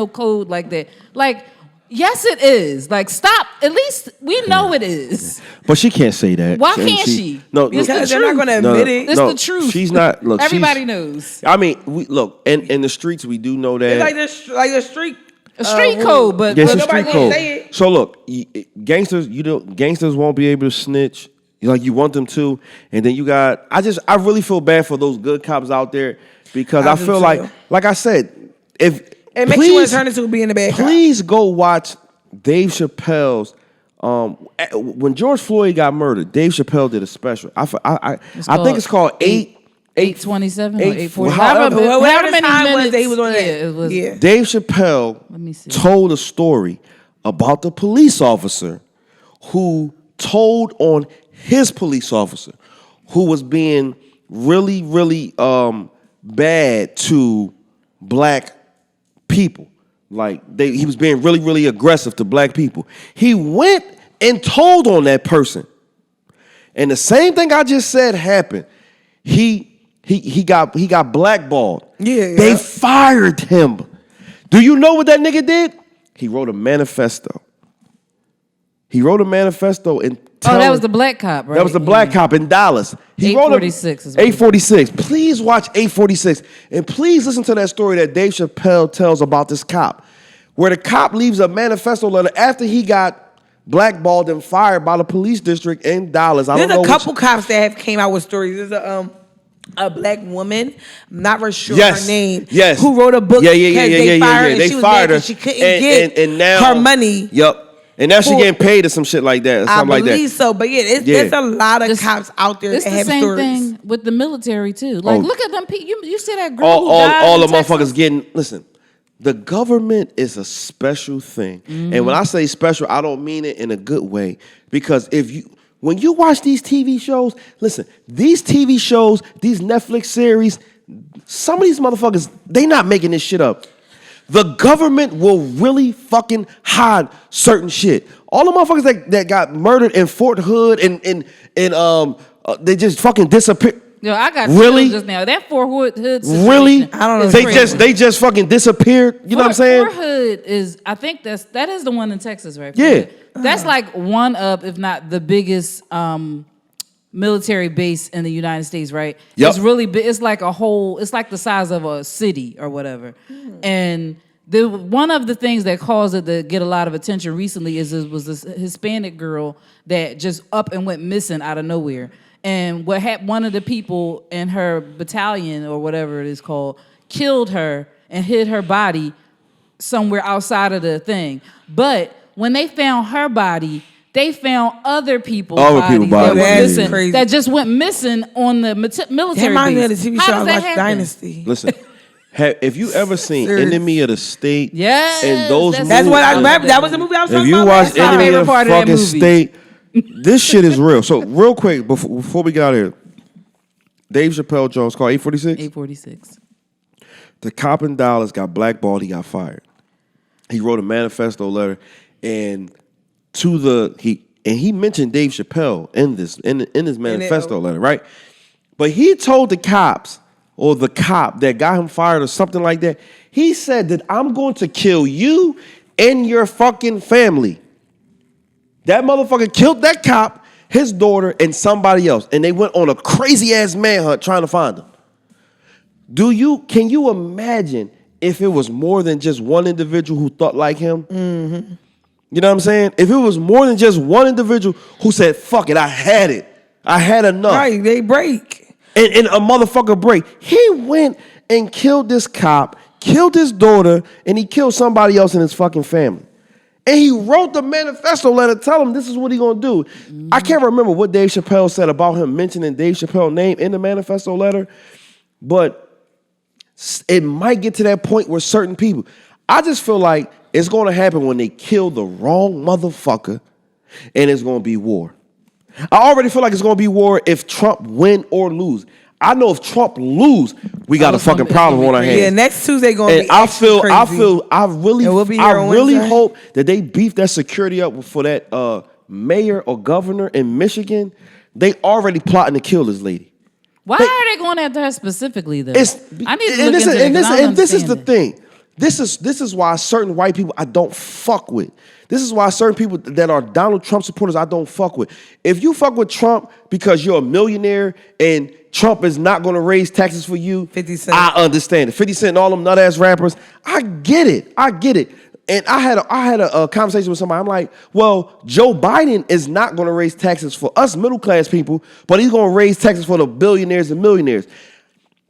code like that. Like, yes, it is. Like, stop. At least we know it is. But she can't say that. Why can't she? No, because they're not going to admit it. It's the truth. She's not. Look, everybody knows. I mean, in the streets, we do know that. It's like the street. A street code, but yes, nobody street can code. say it. So look, gangsters, gangsters won't be able to snitch like you want them to, and then you got. I really feel bad for those good cops out there because I feel like I said, if it makes you want to turn into being a bad cop. Please go watch Dave Chappelle's. When George Floyd got murdered, Dave Chappelle did a special. I think it's called 8:27 or 8:40. However many time minutes was they was on it was. Yeah. Dave Chappelle told a story about the police officer who told on his police officer who was being really, really bad to black people. Like he was being really, really aggressive to black people. He went and told on that person. And the same thing I just said happened. He got blackballed. Yeah. They fired him. Do you know what that nigga did? He wrote a manifesto. And that was the black cop, right? That was the black cop in Dallas. He 846 wrote 846. Please watch 846. And please listen to that story that Dave Chappelle tells about this cop. Where the cop leaves a manifesto letter after he got blackballed and fired by the police district in Dallas. There's a couple cops that have came out with stories. There's a black woman, I'm not very sure her name, who wrote a book because they fired her and she was mad because she couldn't get and now, her money. Yep. And now she's getting paid or some shit like that. Or something I believe so. But there's a lot of cops out there that have stories. It's the same thing with the military, too. Like, look at them people. You see that girl all the motherfuckers getting, listen, the government is a special thing. Mm-hmm. And when I say special, I don't mean it in a good way. Because when you watch these TV shows, listen, these TV shows, these Netflix series, some of these motherfuckers, they not making this shit up. The government will really fucking hide certain shit. All the motherfuckers that got murdered in Fort Hood and they just fucking disappeared. Yo, I got really just now. That Fort Hood situation, really? I don't know. They just fucking disappeared. You know what I'm saying? Fort Hood is. I think that is the one in Texas, right? Yeah. That's like one of, if not the biggest military base in the United States, right? Yep. It's really big. It's like it's like the size of a city or whatever. And one of the things that caused it to get a lot of attention recently was this Hispanic girl that just up and went missing out of nowhere. And one of the people in her battalion or whatever it is called killed her and hid her body somewhere outside of the thing. But when they found her body, they found other people's bodies that were missing, that just went missing on the military base. The TV show I watched Dynasty. Listen, if you ever seen Enemy of the State, yes, and those movies, that's what I remember. That was the movie I was talking about. If you watch Enemy of the fucking State, this shit is real. So real quick, before we get out of here, Dave Chappelle Jones called 846? 846. The cop in Dallas got blackballed. He got fired. He wrote a manifesto letter, and he mentioned Dave Chappelle in his manifesto letter, right? But he told the cops, or the cop that got him fired or something like that, he said that I'm going to kill you and your fucking family. That motherfucker killed that cop, his daughter, and somebody else. And they went on a crazy-ass manhunt trying to find him. Can you imagine if it was more than just one individual who thought like him? Mm-hmm. You know what I'm saying? If it was more than just one individual who said, fuck it, I had it. I had enough. Right, they break. And a motherfucker break. He went and killed this cop, killed his daughter, and he killed somebody else in his fucking family. And he wrote the manifesto letter telling him this is what he gonna do. Mm-hmm. I can't remember what Dave Chappelle said about him mentioning Dave Chappelle's name in the manifesto letter, but it might get to that point where certain people, I just feel like it's gonna happen when they kill the wrong motherfucker and it's gonna be war. I already feel like it's gonna be war if Trump win or lose. I know if Trump lose, we got a fucking problem on our hands. Yeah, next Tuesday gonna be I really hope that they beef that security up for that mayor or governor in Michigan They already plotting to kill this lady. Why are they going after her specifically, though? I need to and look into it, 'cause I don't this is the understand it. thing. This is why certain white people I don't fuck with. This is why certain people that are Donald Trump supporters I don't fuck with. If you fuck with Trump because you're a millionaire and Trump is not going to raise taxes for you, 50 Cent. I understand it. 50 Cent and all them nut ass rappers, I get it. And I had a conversation with somebody. I'm like, well, Joe Biden is not going to raise taxes for us middle class people, but he's going to raise taxes for the billionaires and millionaires.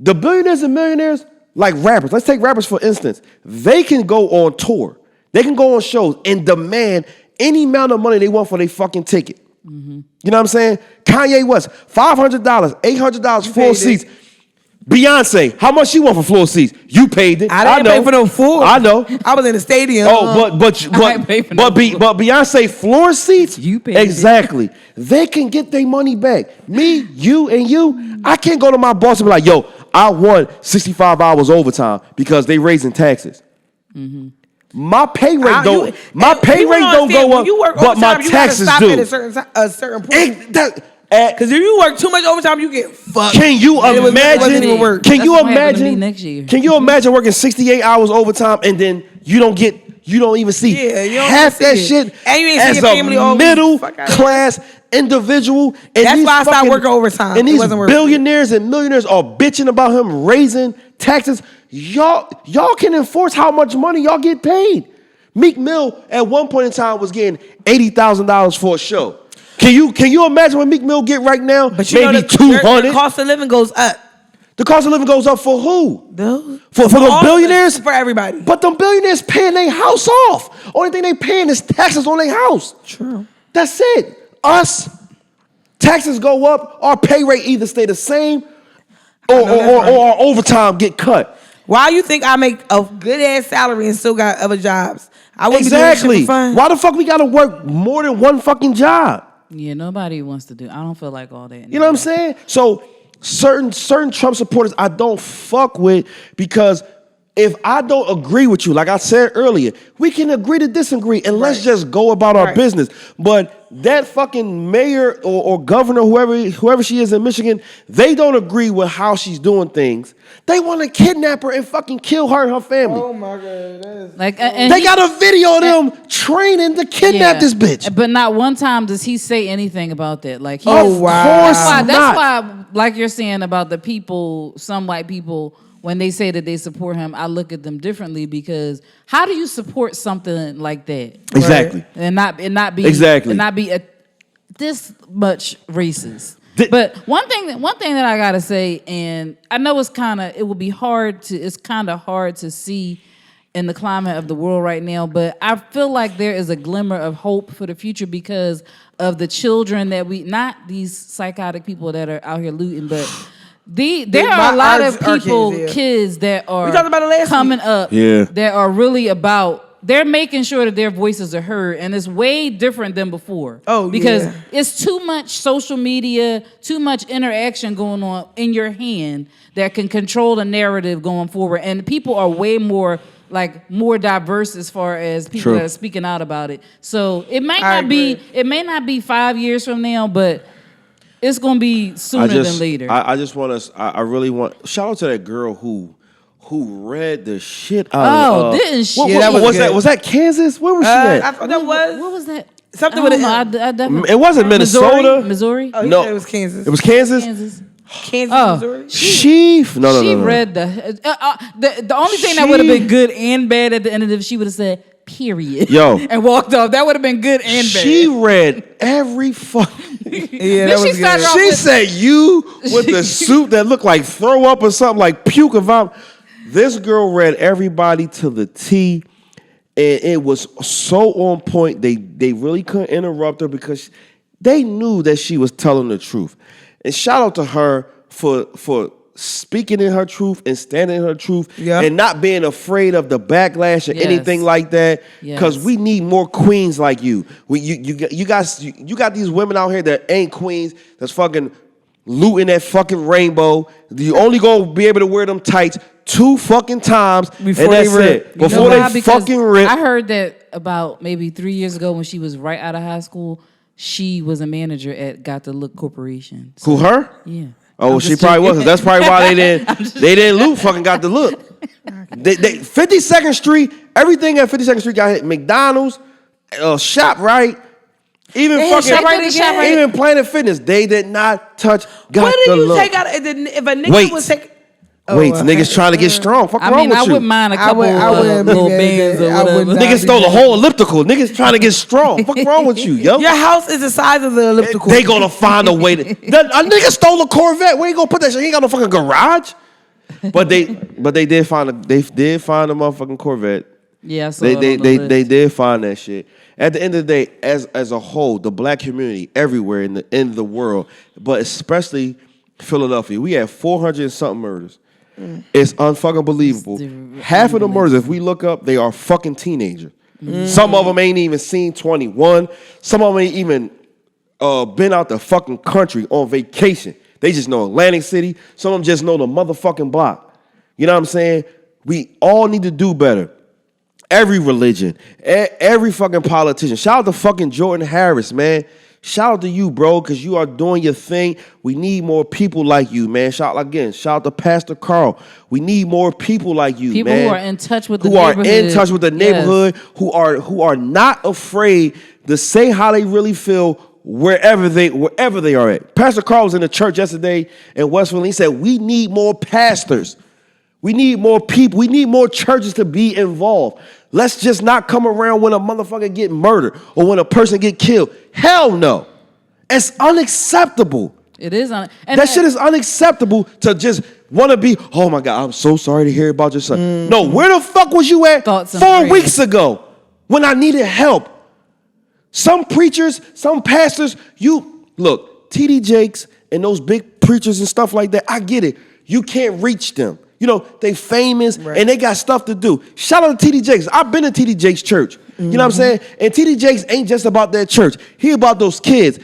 The billionaires and millionaires, like rappers, let's take rappers for instance, they can go on tour. They can go on shows and demand any amount of money they want for their fucking ticket. Mm-hmm. You know what I'm saying? Kanye West, $500, $800 floor seats. Beyonce, how much she want for floor seats? You paid it. I didn't pay for no floor. I know. I was in the stadium. Oh, but Beyonce floor seats? You paid exactly. They can get their money back. Me, you, and you, I can't go to my boss and be like, yo, I won 65 hours overtime because they raising taxes. Mm-hmm. My pay rate don't go up, you work but my overtime, taxes you gotta do. stop at a certain point. Because if you work too much overtime, you get fucked. Can you imagine? Can you imagine? Next year. Can you imagine working 68 hours overtime and then you don't even see half that shit and you ain't as see your family a middle class individual? And that's why I stopped working overtime. And these billionaires and millionaires are bitching about him raising taxes. Y'all can enforce how much money y'all get paid. Meek Mill at one point in time was getting $80,000 for a show. Can you imagine what Meek Mill get right now? But you maybe know $200. The cost of living goes up. The cost of living goes up for who? For the billionaires? For everybody. But the billionaires paying their house off. Only thing they paying is taxes on their house. True. That's it. Us, taxes go up, our pay rate either stay the same or our overtime get cut. Why you think I make a good ass salary and still got other jobs? I wouldn't be doing shit for fun. Why the fuck we gotta work more than one fucking job? Yeah, nobody wants to do. I don't feel like all that anymore. You know what I'm saying? So certain Trump supporters I don't fuck with because if I don't agree with you, like I said earlier, we can agree to disagree and let's just go about our business. But that fucking mayor or governor, whoever she is in Michigan, they don't agree with how she's doing things. They want to kidnap her and fucking kill her and her family. Oh my God. They got a video of them training to kidnap this bitch. But not one time does he say anything about that. Like, of course not. That's why, like you're saying about the people, some white people, when they say that they support him, I look at them differently because how do you support something like that? Exactly. Right? And not be this much racist. But one thing that I gotta say, and I know it's kind of hard to see in the climate of the world right now, but I feel like there is a glimmer of hope for the future because of the children that not these psychotic people that are out here looting, but there are a lot of people, kids that are coming up that are really they're making sure that their voices are heard, and it's way different than before. Because it's too much social media, too much interaction going on in your hand that can control the narrative going forward, and people are way more diverse as far as people that are speaking out about it. So it may not be 5 years from now, but it's gonna be sooner than later. I really want shout out to that girl who read the shit out of didn't she? Was that Kansas? Where was she at? I thought that was. What was that? Something with it wasn't Minnesota. Missouri? Oh, no, it was Kansas. It was Kansas? Missouri? She read the only thing that would have been good and bad at the end of it, she would have said, period. Yo. And walked off. That would have been good and bad. She read every fucking... Yeah, that was good. She said you with the suit that looked like throw up or something, like puke or vomit. This girl read everybody to the T, and it was so on point. They really couldn't interrupt her because they knew that she was telling the truth. And shout out to her for speaking in her truth and standing in her truth and not being afraid of the backlash or anything like that. Because we need more queens like you. You got these women out here that ain't queens, that's fucking looting that fucking rainbow. You only gonna be able to wear them tights 2 fucking times before they rip. Before they fucking rip. I heard that about maybe 3 years ago when she was right out of high school. she was a manager at Got the Look Corporation. So, Who, her? Yeah. Oh, she probably wasn't. That's probably why they didn't loot fucking Got the Look. 52nd Street, everything at 52nd Street got hit. McDonald's, ShopRite, even fucking ShopRite even Planet Fitness. They did not touch Got What the do you Look. take out? If a nigga was taking... Niggas trying to get strong. Fuck wrong with you? I wouldn't mind a couple little bands or whatever. Niggas stole a whole elliptical. Niggas trying to get strong. Fuck wrong with you, yo? Your house is the size of the elliptical. They gonna find a way to. A nigga stole a Corvette. Where you gonna put that shit? He ain't got no fucking garage. But they did find a motherfucking Corvette. Yeah, I saw they did find that shit. At the end of the day, as a whole, the black community everywhere in the world, but especially Philadelphia, we had 400 and something murders. It's unfucking believable. Half of the murders, if we look up, they are fucking teenagers. Some of them ain't even seen 21. Some of them ain't even been out the fucking country on vacation. They just know Atlantic City. Some of them just know the motherfucking block. You know what I'm saying? We all need to do better. Every religion, every fucking politician. Shout out to fucking Jordan Harris, man. Shout out to you, bro, because you are doing your thing. We need more people like you, man. Shout out to Pastor Carl. We need more people like you, people man. People who are in touch with the neighborhood. Who are in touch with the neighborhood, yes. who are not afraid to say how they really feel wherever they are at. Pastor Carl was in the church yesterday in Westfield. He said, we need more pastors. We need more people. We need more churches to be involved. Let's just not come around when a motherfucker get murdered or when a person get killed. Hell no. It's unacceptable. It is. That shit is unacceptable to just want to be, oh my God, I'm so sorry to hear about your son. No, where the fuck was you at 4 weeks ago when I needed help? Some preachers, some pastors, look, TD Jakes and those big preachers and stuff like that, I get it. You can't reach them. You know, they famous and they got stuff to do. Shout out to TD Jakes. I've been to TD Jakes' church. You know what I'm saying? And TD Jakes ain't just about that church. He about those kids.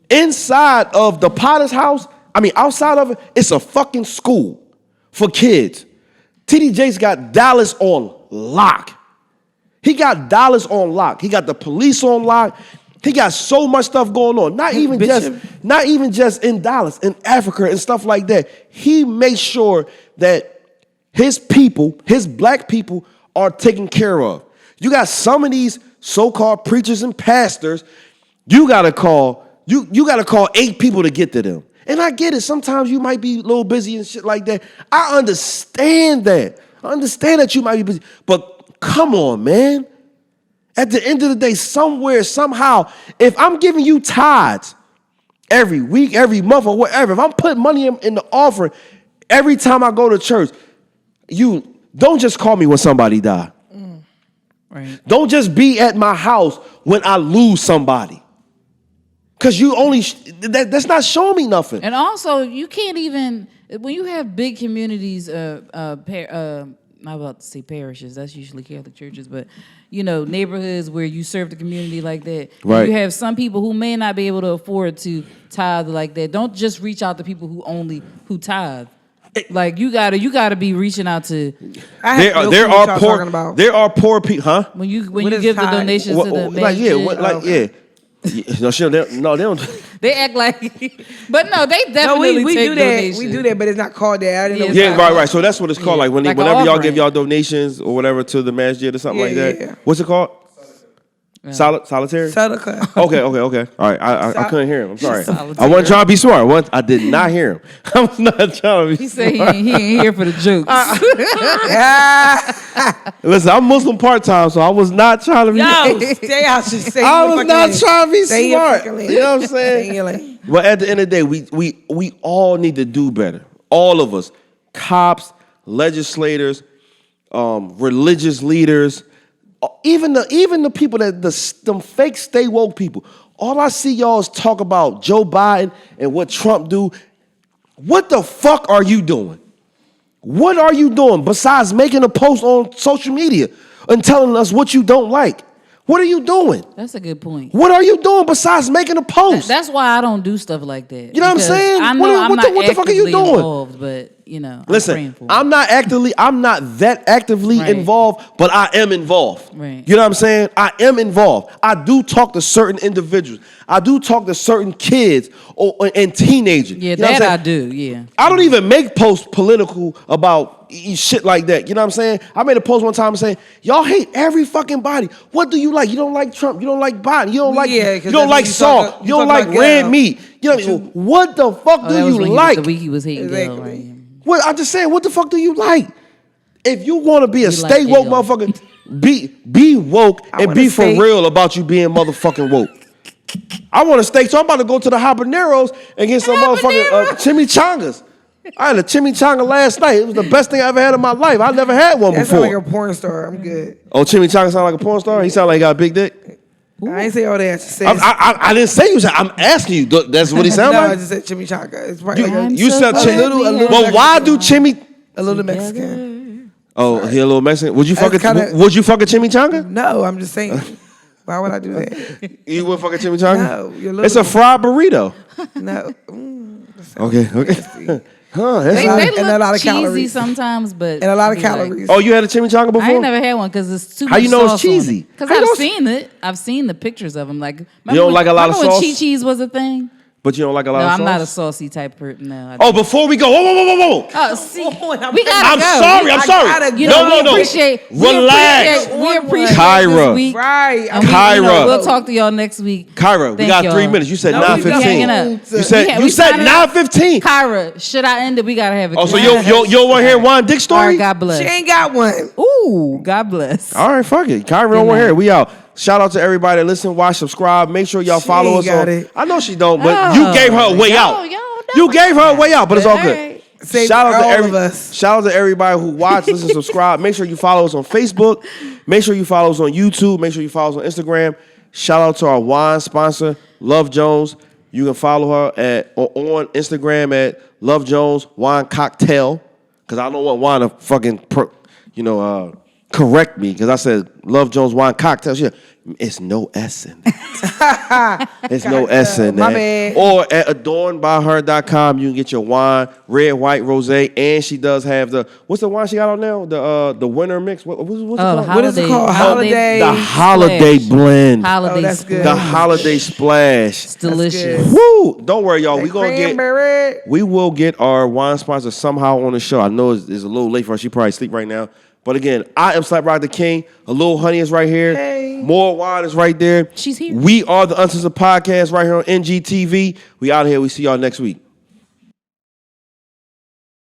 Inside of the Potter's house, outside of it, it's a fucking school for kids. TD Jakes got Dallas on lock. He got Dallas on lock. He got the police on lock. He got so much stuff going on. Not even just in Dallas, in Africa and stuff like that. He makes sure that his people, his black people, are taken care of. You got some of these so-called preachers and pastors, you gotta call 8 people to get to them. And I get it. Sometimes you might be a little busy and shit like that. I understand that. I understand that you might be busy. But come on, man. At the end of the day, somewhere, somehow, if I'm giving you tithes every week, every month, or whatever, if I'm putting money in the offering every time I go to church, you don't just call me when somebody die. Right. Don't just be at my house when I lose somebody. Because you only, that's not showing me nothing. And also, you can't even, when you have big communities, I'm about to say parishes, that's usually Catholic churches, but, neighborhoods where you serve the community like that. Right. You have some people who may not be able to afford to tithe like that. Don't just reach out to people who tithe. Like you gotta be reaching out to. There are poor people, huh? When you give the donations to the masjid, No, they don't. They act like, but no, they definitely we take do that. donations. We do that, but it's not called that. I didn't know. Yeah, right. So that's what it's called. Like whenever y'all give y'all donations or whatever to the masjid or something like that. Yeah. What's it called? Solitary? Sadaqah. Okay. All right. I couldn't hear him. I'm sorry. I wasn't trying to be smart. I did not hear him. I was not trying to be He said he ain't here for the jokes. Listen, I'm Muslim part-time, so I was not trying to be... Stay out. I was not trying to be smart. You know what I'm saying? But at the end of the day, we all need to do better. All of us. Cops, legislators, religious leaders... Even the people them fake stay woke people. All I see y'all is talk about Joe Biden and what Trump do. What the fuck are you doing? What are you doing besides making a post on social media and telling us what you don't like? What are you doing? That's a good point. What are you doing besides making a post? That's why I don't do stuff like that. You know what I'm saying? I know what the fuck are you doing? Involved, but Listen, praying for. I'm not that actively involved, but I am involved. Right. You know what I'm saying? I am involved. I do talk to certain individuals. I do talk to certain kids and teenagers. Yeah, you know that I do. Yeah. I don't even make posts political about shit like that. You know what I'm saying? I made a post one time saying, y'all hate every fucking body. What do you like? You don't like Trump. You don't like Biden. You don't like salt. You don't like red meat. You know, what the fuck do you like? The week he was hating Gail, right? Well, I'm just saying, what the fuck do you like? If you want to be a stay woke motherfucker, be woke and be for real about you being motherfucking woke. I want to stay, so I'm about to go to the Habaneros and get some motherfucking chimichangas. I had a chimichanga last night. It was the best thing I ever had in my life. I never had one before. That sound like a porn star. I'm good. Oh, chimichanga sound like a porn star? He sound like he got a big dick? Ooh. I ain't say all that. I didn't say you said. I'm asking you. That's what he sound like? No, I just said chimichanga. It's probably you said chimichanga. Well, why do a little Mexican? Oh, he a little Mexican. Would you fuck a chimichanga? No, I'm just saying. Why would I do that? You would fuck a chimichanga? No, you're a little. It's a fried burrito. No. Okay. Huh, they look and a lot of cheesy calories sometimes, but and a lot of calories. Oh, you had a chimichanga before? I ain't never had one because it's too much. How you know sauce it's cheesy? Because I've seen it. I've seen the pictures of them. Like, you don't like a lot of sauce? Remember when cheese was a thing? But you don't like a lot of sauce? No, I'm not a saucy type person. No. Oh, before we go, whoa. Oh, see, we gotta I'm go. sorry. No. Relax. We appreciate Kyra. this week. Right. Kyra. We'll talk to y'all next week. Kyra, we got 3 minutes. You said 9:15. You said 9:15. Kyra, should I end it? We gotta have it. Oh, so you don't want to hear Juan Dick story? All right, God bless. She ain't got one. Ooh, God bless. All right, fuck it. Kyra don't want to hear it. We out. Shout out to everybody that listen, watch, subscribe. Make sure y'all follow us on. I know she don't, but you gave her a way out. You gave her a way out, but it's all good. Shout out to everybody who watch, listen, subscribe. Make sure you follow us on Facebook. Make sure you follow us on YouTube. Make sure you follow us on Instagram. Shout out to our wine sponsor, Love Jones. You can follow her on Instagram at Love Jones Wine Cocktail. Because I don't want wine to fucking correct me, because I said Love Jones Wine Cocktails. Yeah, it's no S in that. It's no S in My that. bad. Or at adornedbyher.com, you can get your wine, red, white, rosé, and she does have what's the wine she got on now? The winter mix. What's it called? What is it called? Holiday. The holiday blend. Holiday that's good. The holiday splash. It's delicious. Woo! Don't worry, y'all. Cranberry. We will get our wine sponsor somehow on the show. I know it's a little late for her. She probably sleep right now. But again, I am Slap Rock the King. A Little Honey is right here. Hey. More Wine is right there. She's here. We are the Uncensored Podcast right here on NGTV. We out of here. We see y'all next week.